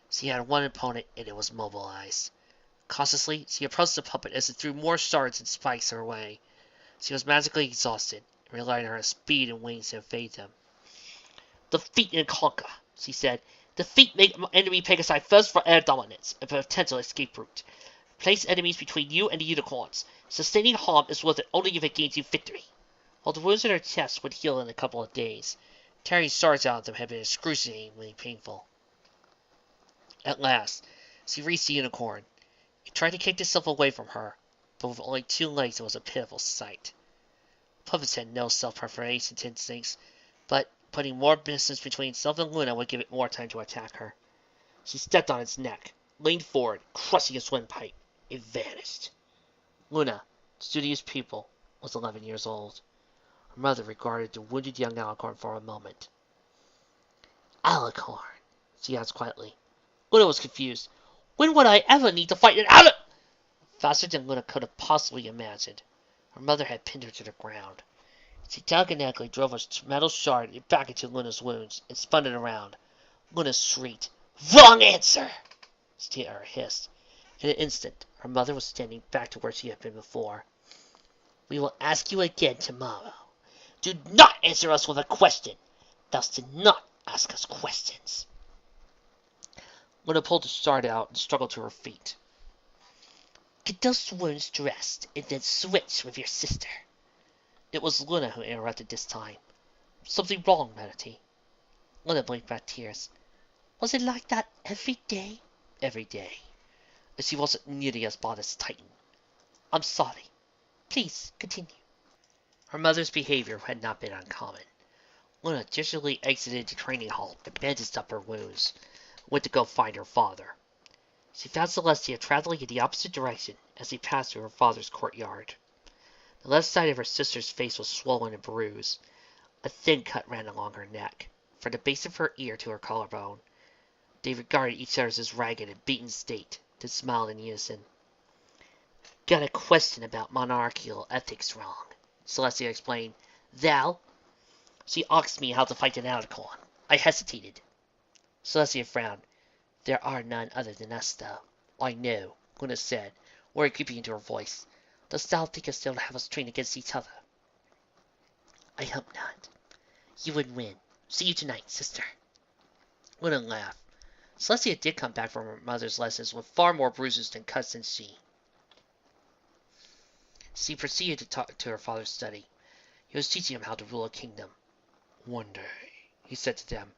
She had one opponent, and it was mobilized. Cautiously, she approached the puppet as it threw more shards and spikes her way. She was magically exhausted, and relied on her speed and wings to evade them. Defeat and conquer, she said. Defeat enemy Pegasi first for air dominance, a potential escape route. Place enemies between you and the unicorns. Sustaining harm is worth it only if it gains you victory. While the wounds in her chest would heal in a couple of days, tearing shards out of them had been excruciatingly painful. At last, she reached the unicorn. It tried to kick itself away from her, but with only 2 legs it was a pitiful sight. Puppets had no self-preservation instincts, but putting more distance between itself and Luna would give it more time to attack her. She stepped on its neck, leaned forward, crushing its windpipe. It vanished. Luna, the studio's pupil, was 11 years old. Her mother regarded the wounded young alicorn for a moment. Alicorn, she asked quietly. Luna was confused. When would I ever need to fight an alicorn? Faster than Luna could have possibly imagined, her mother had pinned her to the ground. She telekinetically drove a metal shard back into Luna's wounds and spun it around. Luna shrieked. Wrong answer! Terra hissed. In an instant, her mother was standing back to where she had been before. We will ask you again tomorrow. Do not answer us with a question. Thus do not ask us questions. Luna pulled the shard out and struggled to her feet. Get those wounds dressed, and then switch with your sister. It was Luna who interrupted this time. Something wrong, Manatee? Luna blinked back tears. Was it like that every day? Every day. And she wasn't nearly as bad as Titan. I'm sorry. Please, continue. Her mother's behavior had not been uncommon. Luna gingerly exited the training hall and bandaged up her wounds, and went to go find her father. She found Celestia traveling in the opposite direction as he passed through her father's courtyard. The left side of her sister's face was swollen and bruised. A thin cut ran along her neck, from the base of her ear to her collarbone. They regarded each other as ragged and beaten state, then smiled in unison. Got a question about monarchical ethics wrong, Celestia explained. Thou? She asked me how to fight an alicorn. I hesitated. Celestia frowned. There are none other than us, though. I know, Luna said, worry creeping into her voice. Does thou think us still to have us train against each other? I hope not. You would win. See you tonight, sister. Luna laughed. Celestia did come back from her mother's lessons with far more bruises than cuts than she. She proceeded to talk to her father's study. He was teaching him how to rule a kingdom. One day, he said to them,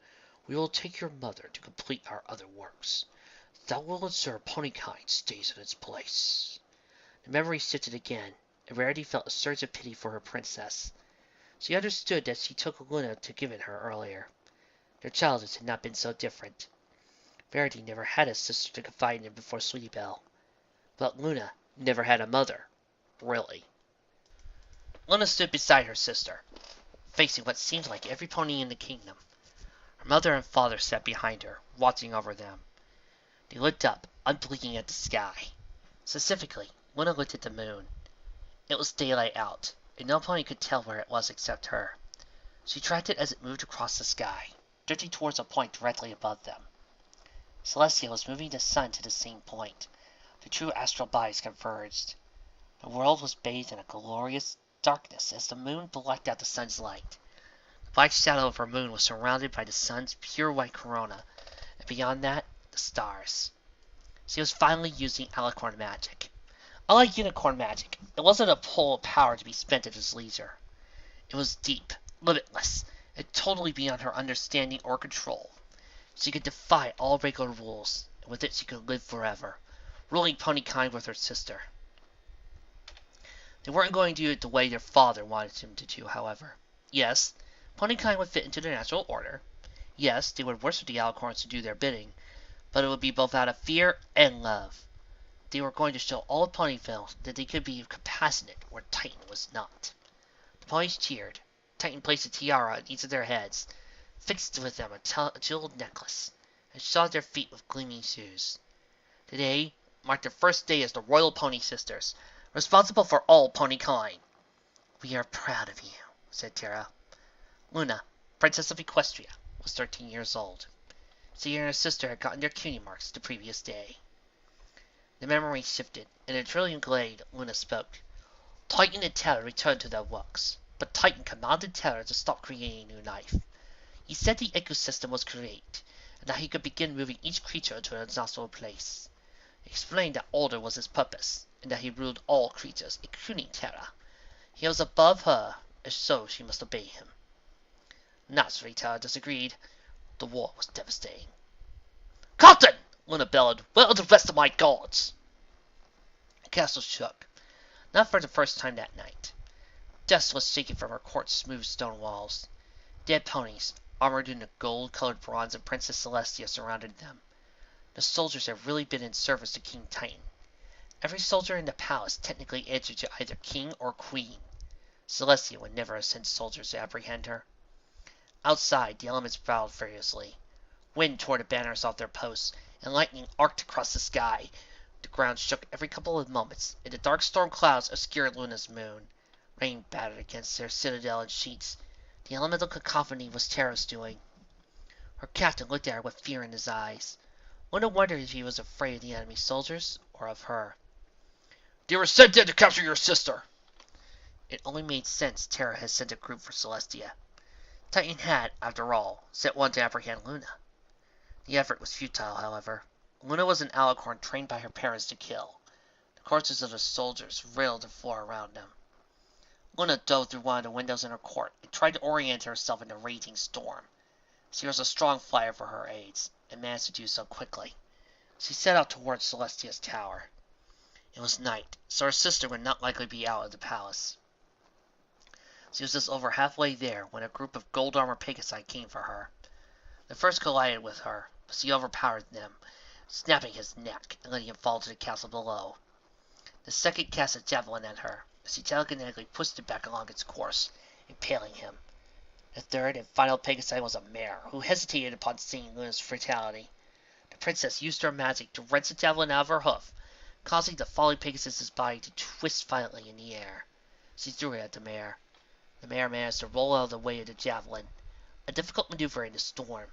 we will take your mother to complete our other works. Thou will ensure ponykind stays in its place. The memory shifted again, and Rarity felt a surge of pity for her princess. She understood that she took Luna to given her earlier. Their childhoods had not been so different. Rarity never had a sister to confide in before Sweetie Belle. But Luna never had a mother. Really. Luna stood beside her sister, facing what seemed like every pony in the kingdom. Her mother and father sat behind her, watching over them. They looked up, unblinking at the sky. Specifically, Luna looked at the moon. It was daylight out, and no pony could tell where it was except her. She tracked it as it moved across the sky, drifting towards a point directly above them. Celestia was moving the sun to the same point. The two astral bodies converged. The world was bathed in a glorious darkness as the moon blocked out the sun's light. The black shadow of her moon was surrounded by the sun's pure white corona, and beyond that, the stars. She was finally using alicorn magic. Unlike unicorn magic, it wasn't a pull of power to be spent at his leisure. It was deep, limitless, and totally beyond her understanding or control. She could defy all regular rules, and with it she could live forever, ruling ponykind with her sister. They weren't going to do it the way their father wanted him to do, however. Yes, ponykind would fit into their natural order. Yes, they would worship the alicorns to do their bidding, but it would be both out of fear and love. They were going to show all of Ponyville that they could be compassionate where Titan was not. The ponies cheered. Titan placed a tiara on each of their heads, fixed with them a jeweled necklace, and shod their feet with gleaming shoes. Today marked their first day as the Royal Pony Sisters, responsible for all ponykind. We are proud of you, said Terra. Luna, Princess of Equestria, was 13 years old. She and her sister had gotten their cutie marks the previous day. The memory shifted. In a trillium glade, Luna spoke. Titan and Terra returned to their works, but Titan commanded Terra to stop creating new life. He said the ecosystem was created, and that he could begin moving each creature to an natural place. He explained that order was his purpose, and that he ruled all creatures, including Terra. He was above her, and so she must obey him. Naturally, Terra disagreed. The war was devastating. Captain! Luna bellowed. Where are the rest of my guards? The castle shook. Not for the first time that night. Dust was shaking from her court's smooth stone walls. Dead ponies, armored in the gold-colored bronze of Princess Celestia, surrounded them. The soldiers had really been in service to King Titan. Every soldier in the palace technically answered to either king or queen. Celestia would never have sent soldiers to apprehend her. Outside, the elements growled furiously. Wind tore the banners off their posts, and lightning arced across the sky. The ground shook every couple of moments, and the dark storm clouds obscured Luna's moon. Rain battered against their citadel and sheets. The elemental cacophony was Terra's doing. Her captain looked at her with fear in his eyes. Luna wondered if he was afraid of the enemy soldiers, or of her. They were sent in to capture your sister. It only made sense Terra had sent a group for Celestia. Titan had, after all, sent one to apprehend Luna. The effort was futile, however. Luna was an alicorn trained by her parents to kill. The corpses of the soldiers riddled the floor around them. Luna dove through one of the windows in her court and tried to orient herself in the raging storm. She was a strong flyer for her age, and managed to do so quickly. She set out towards Celestia's tower. It was night, so her sister would not likely be out of the palace. She was just over halfway there when a group of gold-armored Pegasi came for her. The first collided with her, but she overpowered them, snapping his neck and letting him fall to the castle below. The second cast a javelin at her, but she telekinetically pushed it back along its course, impaling him. The third and final Pegasi was a mare, who hesitated upon seeing Luna's fatality. The princess used her magic to wrench the javelin out of her hoof, causing the falling Pegasus's body to twist violently in the air. She threw it at the mare. The mare managed to roll out of the way of the javelin, a difficult maneuver in the storm.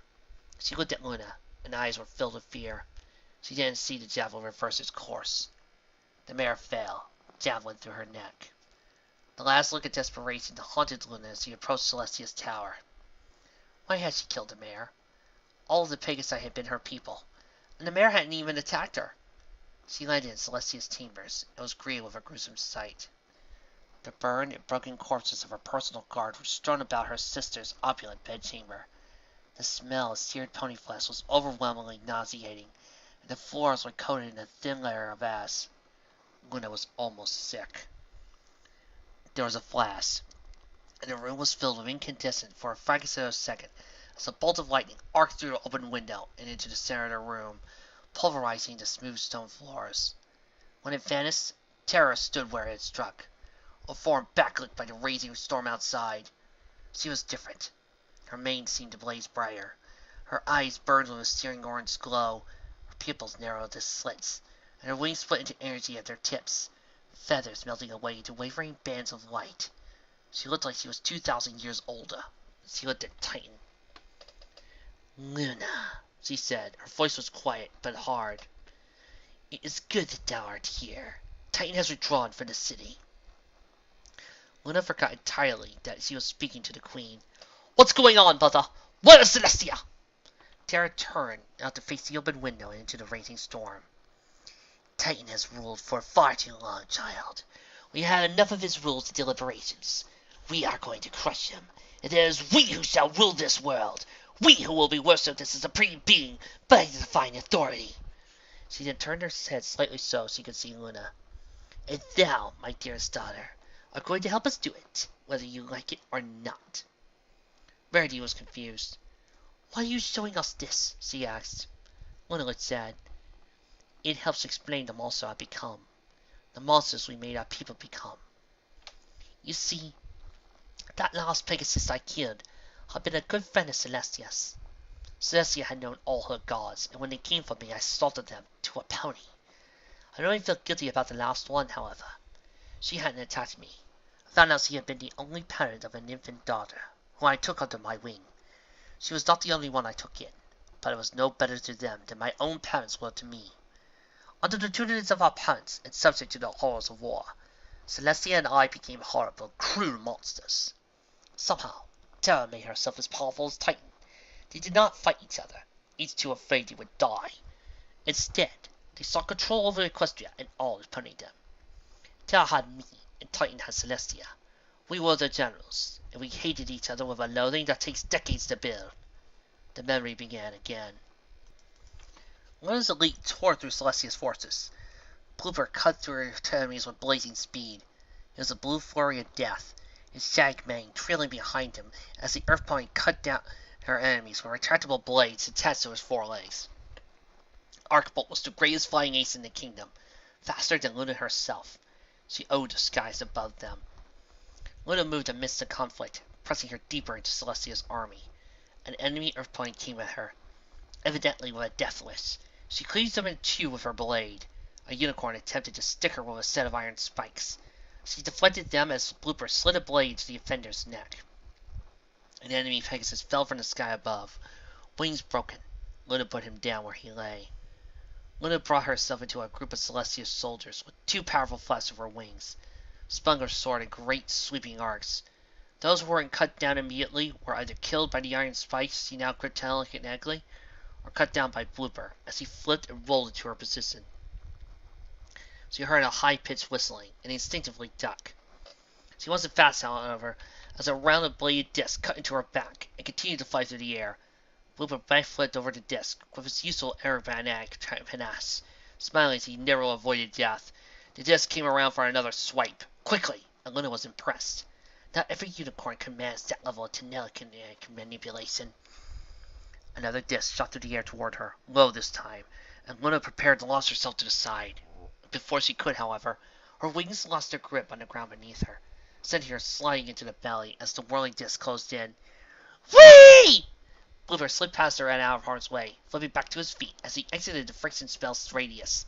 She looked at Luna, and eyes were filled with fear. She didn't see the javelin reverse its course. The mare fell, javelin through her neck. The last look of desperation haunted Luna as she approached Celestia's tower. Why had she killed the mare? All of the Pegasi had been her people, and the mare hadn't even attacked her. She landed in Celestia's chambers and was greeted with a gruesome sight. The burned and broken corpses of her personal guard were strewn about her sister's opulent bedchamber. The smell of seared pony flesh was overwhelmingly nauseating, and the floors were coated in a thin layer of ash. Luna was almost sick. There was a flash, and the room was filled with incandescent for a fraction of a second as a bolt of lightning arced through the open window and into the center of the room, pulverizing the smooth stone floors. When it vanished, terror stood where it had struck, a form backlit by the raging storm outside. She was different. Her mane seemed to blaze brighter. Her eyes burned with a searing orange glow. Her pupils narrowed to slits, and her wings split into energy at their tips, feathers melting away into wavering bands of light. She looked like she was 2,000 years older. She looked at Titan. "Luna," she said. Her voice was quiet, but hard. "It is good that thou art here. Titan has withdrawn from the city." Luna forgot entirely that she was speaking to the queen. "What's going on, mother? Where is Celestia?" Terra turned out to face the open window and into the raging storm. "Titan has ruled for far too long, child. We have had enough of his rules and deliberations. We are going to crush him, and it is we who shall rule this world. We who will be worshipped as a supreme being by the divine authority." She then turned her head slightly so she could see Luna. "And thou, my dearest daughter, are going to help us do it, whether you like it or not." Verity was confused. "Why are you showing us this?" she asked. Luna looked sad. "It helps explain the monster I've become. The monsters we made our people become. You see, that last Pegasus I killed had been a good friend of Celestia's. Celestia had known all her gods, and when they came for me, I slaughtered them to a pony. I only felt guilty about the last one, however. She hadn't attacked me. I found out she had been the only parent of an infant daughter, whom I took under my wing. She was not the only one I took in, but I was no better to them than my own parents were to me. Under the tutelage of our parents, and subject to the horrors of war, Celestia and I became horrible, cruel monsters. Somehow, Terra made herself as powerful as Titan. They did not fight each other, each too afraid they would die. Instead, they sought control over Equestria and all who ponied them. Terra had me, and Titan had Celestia. We were their generals, and we hated each other with a loathing that takes decades to build." The memory began again. Luna's elite tore through Celestia's forces. Blooper cut through her enemies with blazing speed. It was a blue flurry of death, his shag mane trailing behind him as the Earth Pony cut down her enemies with retractable blades attached to his forelegs. Arcbolt was the greatest flying ace in the kingdom, faster than Luna herself. She owed the skies above them. Luna moved amidst the conflict, pressing her deeper into Celestia's army. An enemy Earth Pony came at her, evidently with a death wish. She cleaved them in two with her blade. A unicorn attempted to stick her with a set of iron spikes. She deflected them as Blooper slid a blade to the offender's neck. An enemy Pegasus fell from the sky above, wings broken. Luna put him down where he lay. Luna brought herself into a group of Celestia's soldiers with two powerful flaps of her wings, spun her sword in great sweeping arcs. Those who weren't cut down immediately were either killed by the iron spikes she now gripped telekinetically, or cut down by Blooper as he flipped and rolled into her position. She heard a high-pitched whistling and instinctively ducked. She wasn't fast, however, as a rounded bladed disc cut into her back and continued to fly through the air. Blooper backflipped over the disc with his usual aerobatic panache, smiling as he narrowly avoided death. The disc came around for another swipe, quickly, and Luna was impressed. Not every unicorn commands that level of telekinetic manipulation. Another disc shot through the air toward her, low this time, and Luna prepared to launch herself to the side. Before she could, however, her wings lost their grip on the ground beneath her, sending her sliding into the belly as the whirling disc closed in. Whee! Blooper slipped past her and out of harm's way, flipping back to his feet as he exited the friction spell's radius.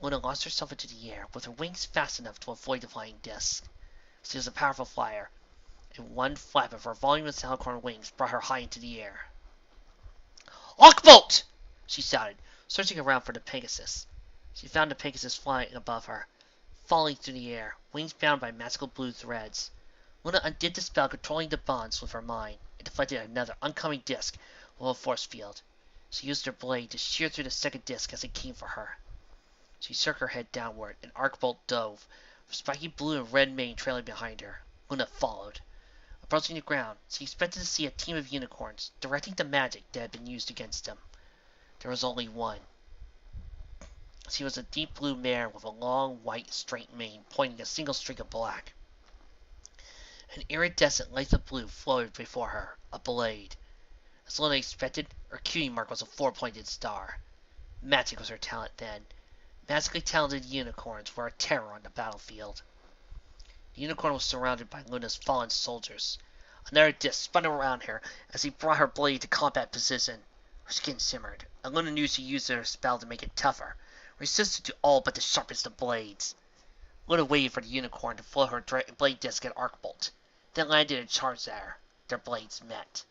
Luna launched herself into the air, with her wings fast enough to avoid the flying disc. She was a powerful flyer, and one flap of her voluminous alicorn wings brought her high into the air. Arcbolt! She shouted, searching around for the Pegasus. She found the Pegasus flying above her, falling through the air, wings bound by magical blue threads. Luna undid the spell controlling the bonds with her mind, and deflected another oncoming disc with a force field. She used her blade to shear through the second disc as it came for her. She shook her head downward, and Arcbolt dove, with spiky blue and red mane trailing behind her. Luna followed. Approaching the ground, she expected to see a team of unicorns, directing the magic that had been used against them. There was only one. She was a deep blue mare with a long, white, straight mane pointing a single streak of black. An iridescent length of blue floated before her, a blade. As Luna expected, her cutie mark was a 4-pointed star. Magic was her talent then. Magically talented unicorns were a terror on the battlefield. The unicorn was surrounded by Luna's fallen soldiers. Another disc spun around her as he brought her blade to combat position. Her skin shimmered, and Luna knew she used her spell to make it tougher, resistant to all but the sharpest of blades. Luna waited for the unicorn to throw her blade disc at Arcbolt, then landed and charged at her. Their blades met.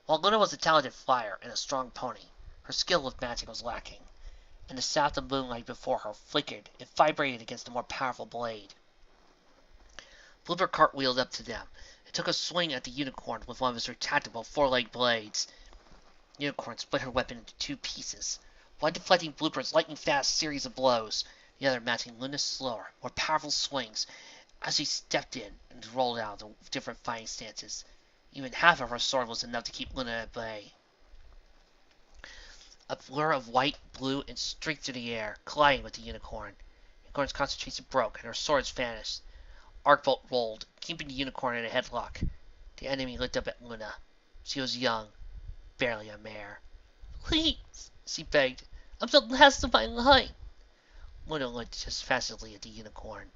While Luna was a talented flyer and a strong pony, her skill with magic was lacking, and the shaft of moonlight before her flickered and vibrated against the more powerful blade. Blooper cartwheeled up to them and took a swing at the unicorn with one of his retractable 4-legged blades. The unicorn split her weapon into 2 pieces, one deflecting Blooper's lightning-fast series of blows, the other matching Luna's slower, more powerful swings as she stepped in and rolled out the different fighting stances. Even half of her sword was enough to keep Luna at bay. A blur of white, blue, and streaked through the air, colliding with the unicorn. The unicorn's concentration broke, and her swords vanished. Arcbolt rolled, keeping the unicorn in a headlock. The enemy looked up at Luna. She was young, barely a mare. Please, she begged. I'm the last of my line. Luna looked dispassionately at the unicorn.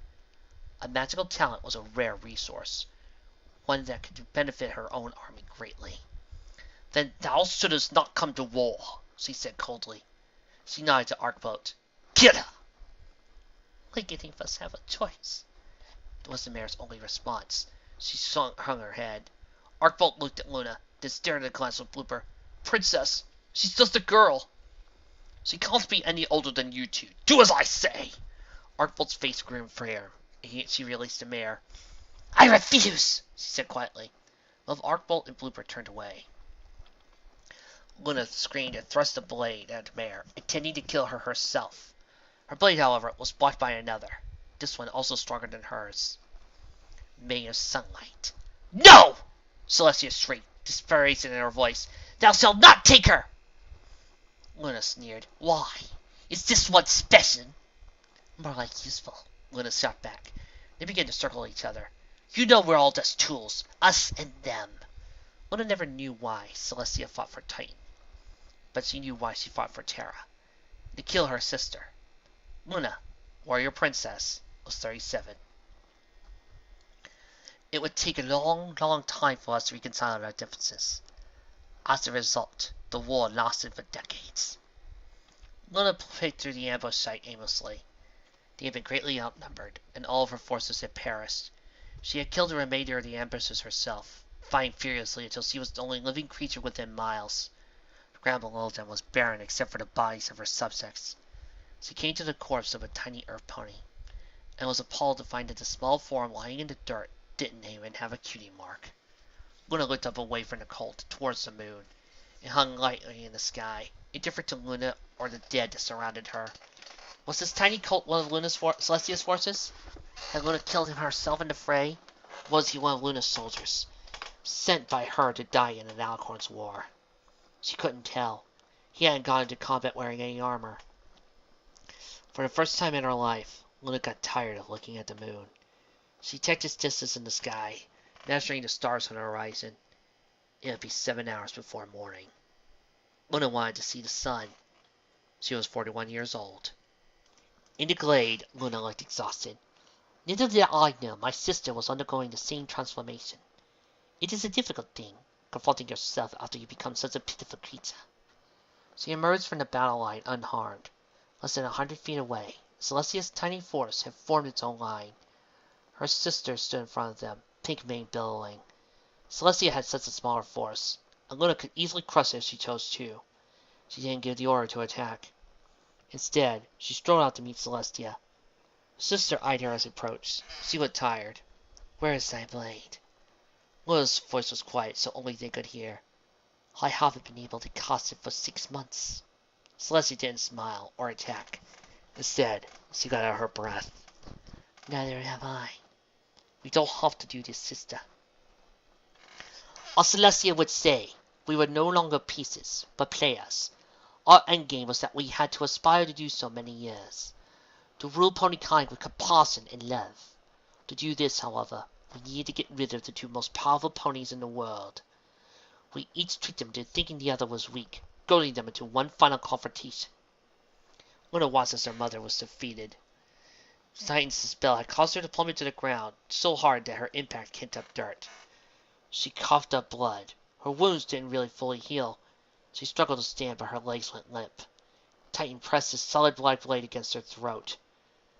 A magical talent was a rare resource, one that could benefit her own army greatly. Then thou shouldst not come to war, she said coldly. She nodded to Arcbolt. Kill her! Like any of us have a choice, was the mare's only response. She hung her head. Arcbolt looked at Luna, then stared at a glance of Blooper. Princess, she's just a girl. She can't be any older than you two. Do as I say! Arcbolt's face grew in fear. She released the mare. I refuse, she said quietly. Both Arcbolt and Blooper turned away. Luna screamed and thrust the blade at the mare, intending to kill her herself. Her blade, however, was blocked by another, this one also stronger than hers. Mane of sunlight. No! Celestia shrieked, desperation in her voice. Thou shalt not take her! Luna sneered. Why? Is this one special? More like useful, Luna shot back. They began to circle each other. You know we're all just tools, us and them. Luna never knew why Celestia fought for Titan, but she knew why she fought for Terra. To kill her sister. Luna, warrior princess, was 37. It would take a long, long time for us to reconcile our differences. As a result, the war lasted for decades. Luna played through the ambush site aimlessly. They had been greatly outnumbered, and all of her forces had perished. She had killed the remainder of the ambushers herself, fighting furiously until she was the only living creature within miles. The ground below them was barren except for the bodies of her subjects. She came to the corpse of a tiny earth pony, and was appalled to find that the small form lying in the dirt didn't even have a cutie mark. Luna looked up away from the cult towards the moon, It hung lightly in the sky, indifferent to Luna or the dead that surrounded her. Was this tiny cult one of Celestia's forces? Had Luna killed him herself in the fray? Was he one of Luna's soldiers, sent by her to die in an Alicorn's war? She couldn't tell. He hadn't gone into combat wearing any armor. For the first time in her life, Luna got tired of looking at the moon. She checked its distance in the sky, measuring the stars on the horizon. It would be 7 hours before morning. Luna wanted to see the sun. She was 41 years old. In the glade, Luna looked exhausted. Little did I know my sister was undergoing the same transformation. It is a difficult thing, confronting yourself after you become such a pitiful creature. She emerged from the battle line unharmed. Less than 100 feet away, Celestia's tiny force had formed its own line. Her sister stood in front of them, pink mane billowing. Celestia had such a smaller force, and Luna could easily crush it if she chose to. She didn't give the order to attack. Instead, she strode out to meet Celestia. Her sister eyed her as she approached. She looked tired. "Where is thy blade?" Luna's voice was quiet, so only they could hear. "I haven't been able to cast it for 6 months." Celestia didn't smile or attack. Instead, she got out her breath. "Neither have I. We don't have to do this, sister." As Celestia would say, we were no longer pieces, but players. Our endgame was that we had to aspire to do so many years. To rule ponykind with compassion and love. To do this, however, we needed to get rid of the two most powerful ponies in the world. We each tricked them into thinking the other was weak, goading them into one final confrontation. Luna watched as her mother was defeated. Titan's spell had caused her to plummet to the ground so hard that her impact kicked up dirt. She coughed up blood. Her wounds didn't really fully heal. She struggled to stand, but her legs went limp. Titan pressed his solid black blade against her throat.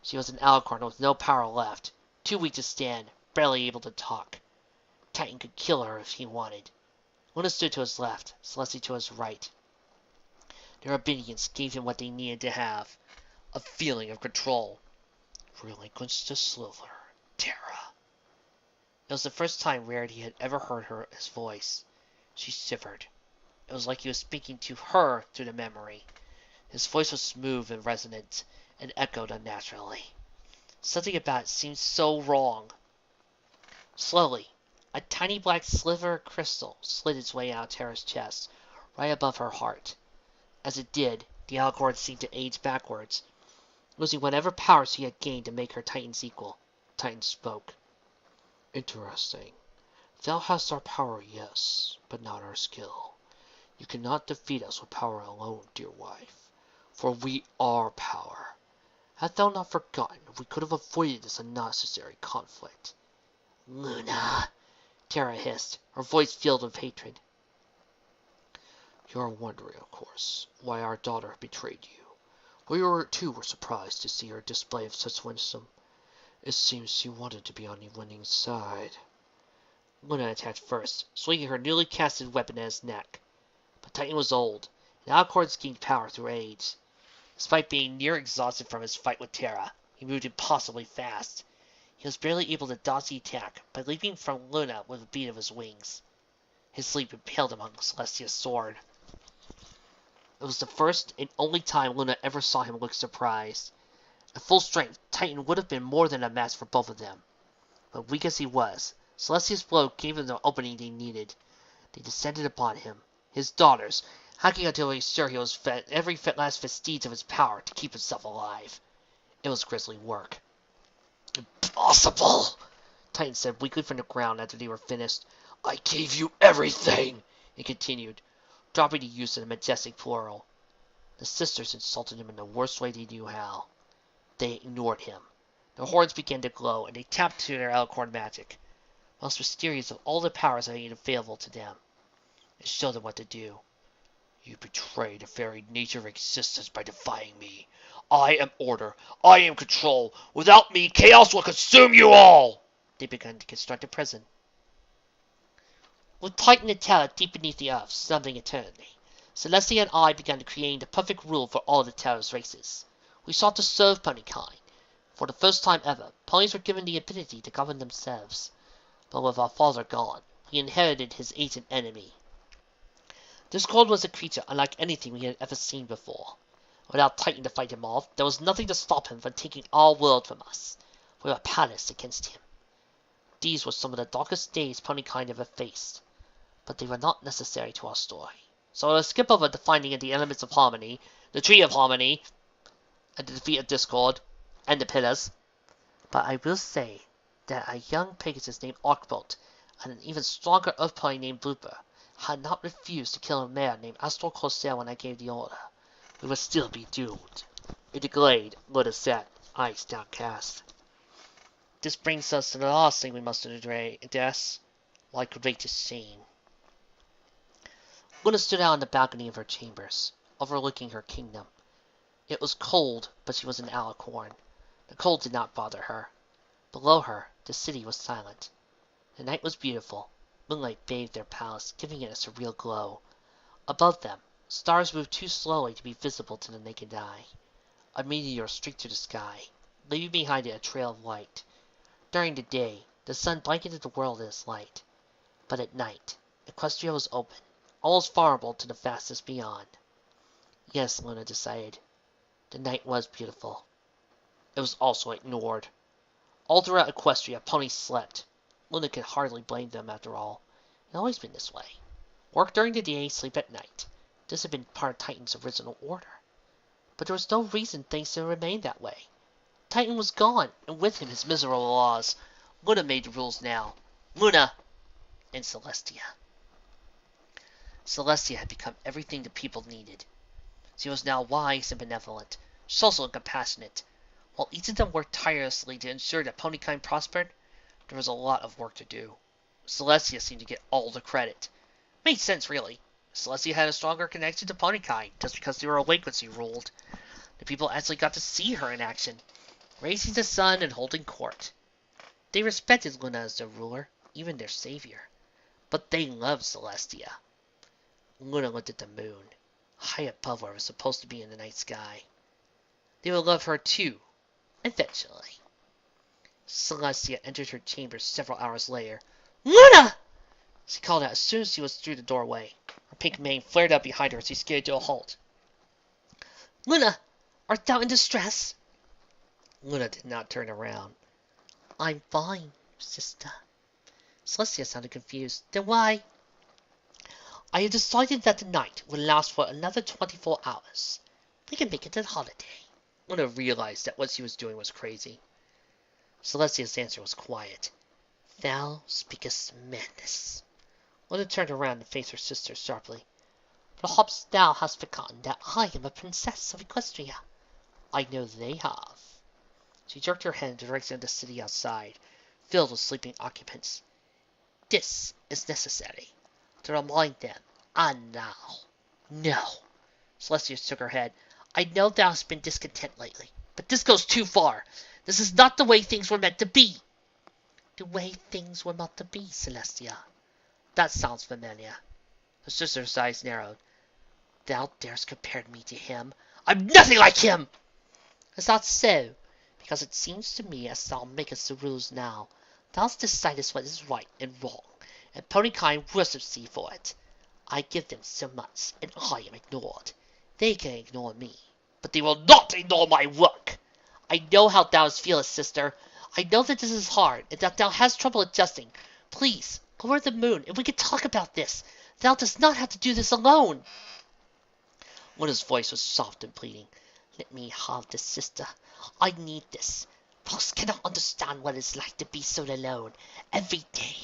She was an Alicorn with no power left, too weak to stand, barely able to talk. Titan could kill her if he wanted. Luna stood to his left, Celestia to his right. Their obedience gave him what they needed to have, a feeling of control. Relinquish the sliver, Terra. It was the first time Rarity had ever heard his voice. She shivered. It was like he was speaking to her through the memory. His voice was smooth and resonant, and echoed unnaturally. Something about it seemed so wrong. Slowly, a tiny black sliver of crystal slid its way out of Terra's chest, right above her heart. As it did, the Alicorn seemed to age backwards, losing whatever powers he had gained to make her Titan's equal. Titan spoke. "Interesting. Thou hast our power, yes, but not our skill. You cannot defeat us with power alone, dear wife, for we are power. Hast thou not forgotten if we could have avoided this unnecessary conflict?" "Luna," Terra hissed, her voice filled with hatred. "You are wondering, of course, why our daughter betrayed you. We too were surprised to see her display of such wisdom. It seems she wanted to be on the winning side." Luna attacked first, swinging her newly casted weapon at his neck. But Titan was old, and Alicorns gained power through age. Despite being near exhausted from his fight with Terra, he moved impossibly fast. He was barely able to dodge the attack by leaping from Luna with a beat of his wings. His leap impaled him on Celestia's sword. It was the first and only time Luna ever saw him look surprised. At full strength, Titan would have been more than a match for both of them. But weak as he was, Celestia's blow gave him the opening they needed. They descended upon him, his daughters, hacking until he was sure he was fed every last vestige of his power to keep himself alive. It was grisly work. "Impossible!" Titan said weakly from the ground after they were finished. "I gave you everything!" He continued, dropping the use of the majestic plural. The sisters insulted him in the worst way they knew how. They ignored him. Their horns began to glow, and they tapped to their Alicorn magic, most mysterious of all the powers that had available to them. It showed them what to do. "You betray the very nature of existence by defying me. I am order. I am control. Without me, chaos will consume you all!" They began to construct a prison. With Titan and Terra deep beneath the earth, slumbering eternally, Celestia and I began to create the perfect rule for all the Terra's races. We sought to serve ponykind. For the first time ever, ponies were given the ability to govern themselves. But with our father gone, we inherited his ancient enemy. Discord was a creature unlike anything we had ever seen before. Without Titan to fight him off, there was nothing to stop him from taking our world from us. We were powerless against him. These were some of the darkest days ponykind ever faced, but they were not necessary to our story. So I'll skip over the finding of the elements of harmony, the tree of harmony, and the defeat of Discord, and the pillars. But I will say that a young Pegasus named Arcbolt and an even stronger Earth Pony named Blooper had not refused to kill a mare named Astral Corsair when I gave the order, we would still be doomed. In the glade, Luna sat, eyes downcast. This brings us to the last thing we must address, my greatest shame. Luna stood out on the balcony of her chambers, overlooking her kingdom. It was cold, but she was an alicorn. The cold did not bother her. Below her, the city was silent. The night was beautiful. Moonlight bathed their palace, giving it a surreal glow. Above them, stars moved too slowly to be visible to the naked eye. A meteor streaked through the sky, leaving behind it a trail of light. During the day, the sun blanketed the world in its light. But at night, Equestria was open, almost vulnerable to the vastness beyond. Yes, Luna decided. The night was beautiful. It was also ignored. All throughout Equestria, ponies slept. Luna could hardly blame them after all. It had always been this way. Work during the day, sleep at night. This had been part of Titan's original order. But there was no reason things should remain that way. Titan was gone, and with him his miserable laws. Luna made the rules now. Luna and Celestia. Celestia had become everything the people needed. She was now wise and benevolent, social and compassionate. While each of them worked tirelessly to ensure that ponykind prospered, there was a lot of work to do. Celestia seemed to get all the credit. Made sense, really. Celestia had a stronger connection to ponykind, just because they were awake when she ruled. The people actually got to see her in action, raising the sun and holding court. They respected Luna as their ruler, even their savior. But they loved Celestia. Luna looked at the moon, high above where it was supposed to be in the night sky. They would love her too, eventually. Celestia entered her chamber several hours later. Luna! She called out as soon as she was through the doorway. Her pink mane flared up behind her as she skated to a halt. Luna, art thou in distress? Luna did not turn around. I'm fine, sister. Celestia sounded confused. Then why? I have decided that the night will last for another 24 hours. We can make it a holiday. Luna realized that what she was doing was crazy. Celestia's answer was quiet. Thou speakest madness. Luna turned around and faced her sister sharply. Perhaps thou hast forgotten that I am a princess of Equestria. I know they have. She jerked her head in the direction of the city outside, filled with sleeping occupants. This is necessary, to remind them, and now. No. Celestia shook her head. I know thou hast been discontent lately, but this goes too far. This is not the way things were meant to be. The way things were meant to be, Celestia. That sounds familiar. Her sister's eyes narrowed. Thou darest compare me to him. I'm nothing like him! Is that so? Because it seems to me as thou makest the rules now, thou decidest what is right and wrong, and ponykind worships thee for it. I give them so much, and I am ignored. They can ignore me, but they will not ignore my work. I know how thou feelest, sister. I know that this is hard, and that thou hast trouble adjusting. Please, go over the moon, and we can talk about this. Thou dost not have to do this alone. Luna's voice was soft and pleading. Let me have this, sister. I need this. Folks cannot understand what it's like to be so alone. Every day,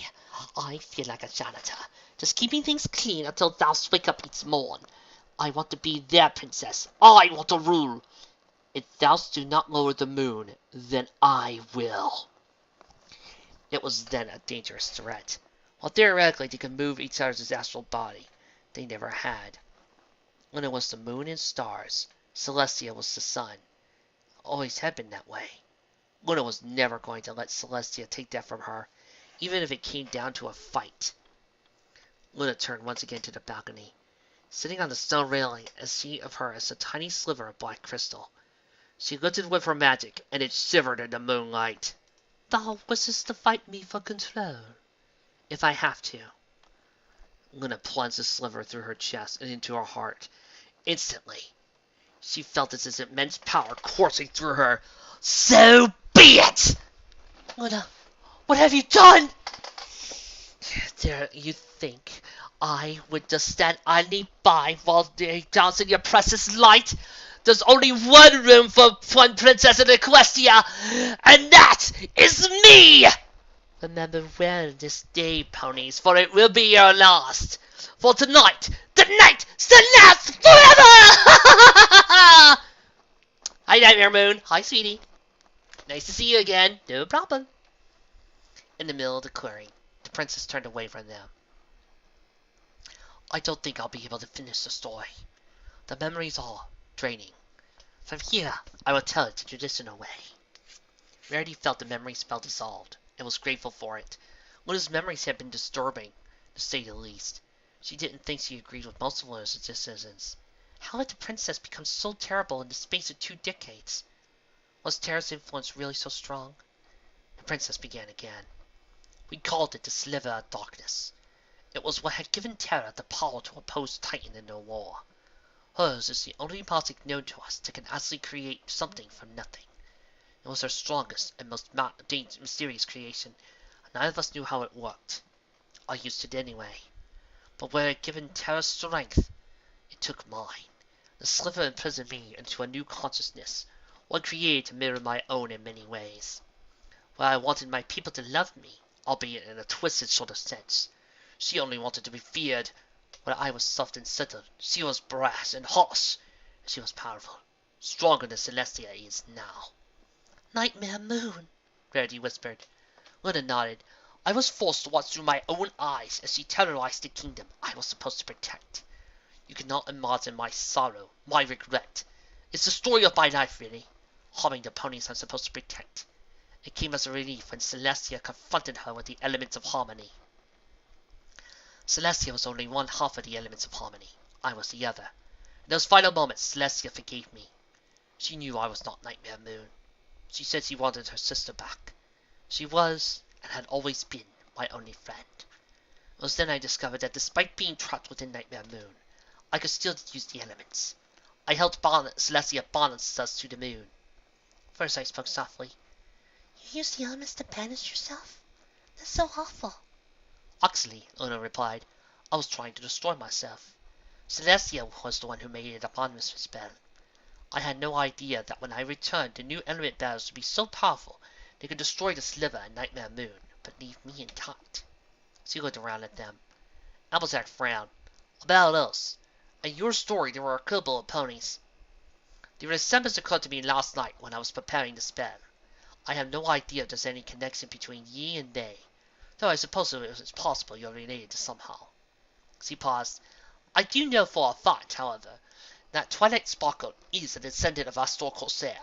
I feel like a janitor, just keeping things clean until thou wake up each morn. I want to be their princess. I want to rule. If thou do not lower the moon, then I will. It was then a dangerous threat. While theoretically they could move each other's astral body, they never had. Luna was the moon and stars. Celestia was the sun. Always had been that way. Luna was never going to let Celestia take that from her, even if it came down to a fight. Luna turned once again to the balcony. Sitting on the stone railing, a sea of her as a tiny sliver of black crystal. She lifted with her magic, and it shivered in the moonlight. Thou wishest to fight me for control? If I have to. Luna plunged the sliver through her chest and into her heart. Instantly, she felt this immense power coursing through her. So be it! Luna, what have you done? There, you think I would just stand idly by while they dancing your precious light? There's only one room for one princess in Equestria, and that is me! Remember well this day, ponies, for it will be your last. For tonight, the night shall last forever! Hi, Nightmare Moon. Hi, sweetie. Nice to see you again. No problem. In the middle of the clearing, the princess turned away from them. I don't think I'll be able to finish the story. The memories are draining. From here, I will tell it the traditional way. Rarity felt the memory spell dissolved, and was grateful for it. Luna's memories had been disturbing, to say the least. She didn't think she agreed with most of Luna's decisions. How had the princess become so terrible in the space of 2 decades? Was Terra's influence really so strong? The princess began again. We called it the Sliver of Darkness. It was what had given Terra the power to oppose Titan in the war. Hers is the only magic known to us that can actually create something from nothing. It was her strongest and most mysterious creation, and none of us knew how it worked. I used it anyway. But where it given Terra's strength, it took mine. The sliver imprisoned me into a new consciousness, one created to mirror my own in many ways. Where I wanted my people to love me, albeit in a twisted sort of sense, she only wanted to be feared. Where I was soft and subtle, she was brash and harsh. She was powerful, stronger than Celestia is now. Nightmare Moon, Rarity whispered. Luna nodded. I was forced to watch through my own eyes as she terrorized the kingdom I was supposed to protect. You cannot imagine my sorrow, my regret. It's the story of my life, really. Harming the ponies I'm supposed to protect. It came as a relief when Celestia confronted her with the elements of harmony. Celestia was only one half of the elements of harmony. I was the other. In those final moments, Celestia forgave me. She knew I was not Nightmare Moon. She said she wanted her sister back. She was, and had always been, my only friend. It was then I discovered that despite being trapped within Nightmare Moon, I could still use the elements. I helped Celestia balance us to the moon. First I spoke softly. You used the elements to banish yourself? That's so awful. Actually, Luna replied, I was trying to destroy myself. Celestia was the one who made it upon this spell. I had no idea that when I returned, the new element bearers would be so powerful they could destroy the sliver and Nightmare Moon, but leave me intact. She looked around at them. Applejack frowned. About us. In your story, there were a couple of ponies. The resemblance occurred to me last night when I was preparing the spell. I have no idea if there's any connection between ye and they, though I suppose it is possible you're related to somehow. She paused. I do know for a fact, however, that Twilight Sparkle is a descendant of Astral Corsair,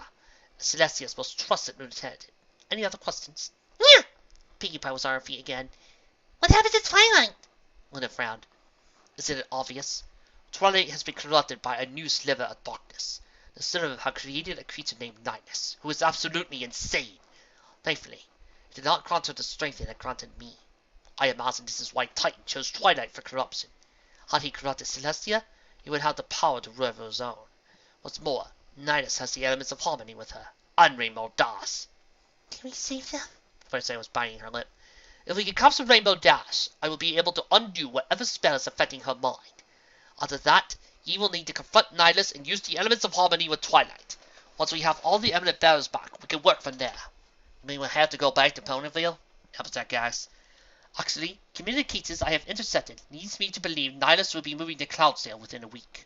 Celestia's most trusted lieutenant. Any other questions? Yeah! Pinkie Pie was on her feet again. What happened to Twilight? Luna frowned. Isn't it obvious? Twilight has been corrupted by a new sliver of darkness. The sliver had created a creature named Nihilus, who is absolutely insane. Thankfully, it did not grant her the strength it had granted me. I imagine this is why Titan chose Twilight for corruption. Had he corrupted Celestia, he would have the power to rule over his own. What's more, Nihilus has the elements of harmony with her, and Rainbow Dash. Can we save them? First I was biting her lip. If we can capture Rainbow Dash, I will be able to undo whatever spell is affecting her mind. After that, ye will need to confront Nihilus and use the elements of harmony with Twilight. Once we have all the element bearers back, we can work from there. We will have to go back to Ponyville? Applejack asked. Actually, communicators I have intercepted leads me to believe Nihilus will be moving to Cloudsdale within a week.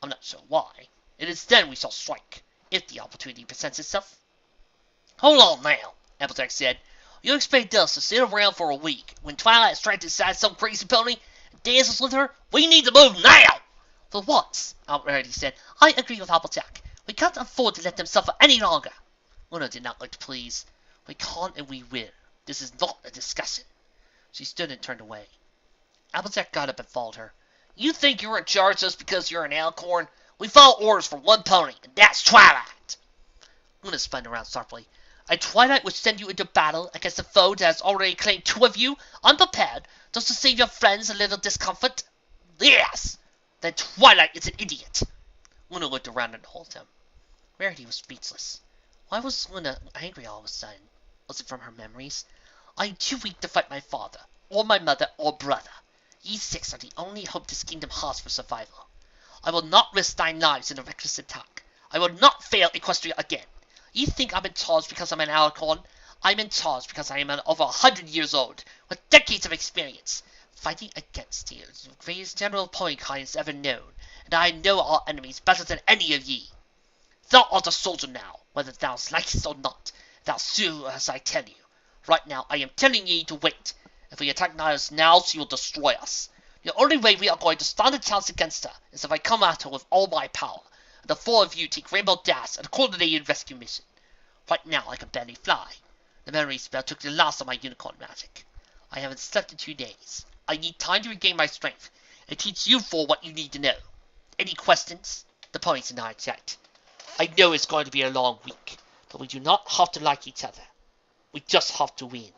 I'm not sure why. It is then we shall strike, if the opportunity presents itself. Hold on now, Applejack said. You expect us to sit around for a week when Twilight is trying to decide some crazy pony and dances with her? We need to move now! For once, Rarity said, I agree with Applejack. We can't afford to let them suffer any longer. Luna did not look pleased. We can't and we will. This is not a discussion. She stood and turned away. Applejack got up and followed her. You think you're in charge just because you're an Alicorn? We follow orders from one pony, and that's Twilight. Luna spun around sharply. And Twilight would send you into battle against a foe that has already claimed 2 of you, unprepared, just to save your friends a little discomfort? Yes! Then Twilight is an idiot. Luna looked around and told him. Rarity was speechless. Why was Luna angry all of a sudden? Was it from her memories? I am too weak to fight my father, or my mother, or brother. Ye 6 are the only hope this kingdom has for survival. I will not risk 9 lives in a reckless attack. I will not fail Equestria again. You think I'm in charge because I'm an alicorn? I'm in charge because I am over 100 years old, with decades of experience, fighting against the greatest general ponykind has ever known, and I know our enemies better than any of ye. Thou art a soldier now, whether thou likest or not. Thou do as I tell you. Right now, I am telling ye to wait. If we attack Nihilus now, she will destroy us. The only way we are going to stand a chance against her is if I come at her with all my power, and the 4 of you take Rainbow Dash and a coordinated rescue mission. Right now, I can barely fly. The memory spell took the last of my unicorn magic. I haven't slept in 2 days. I need time to regain my strength, and teach you 4 what you need to know. Any questions? The ponies and I checked. I know it's going to be a long week, but we do not have to like each other. We just have to win.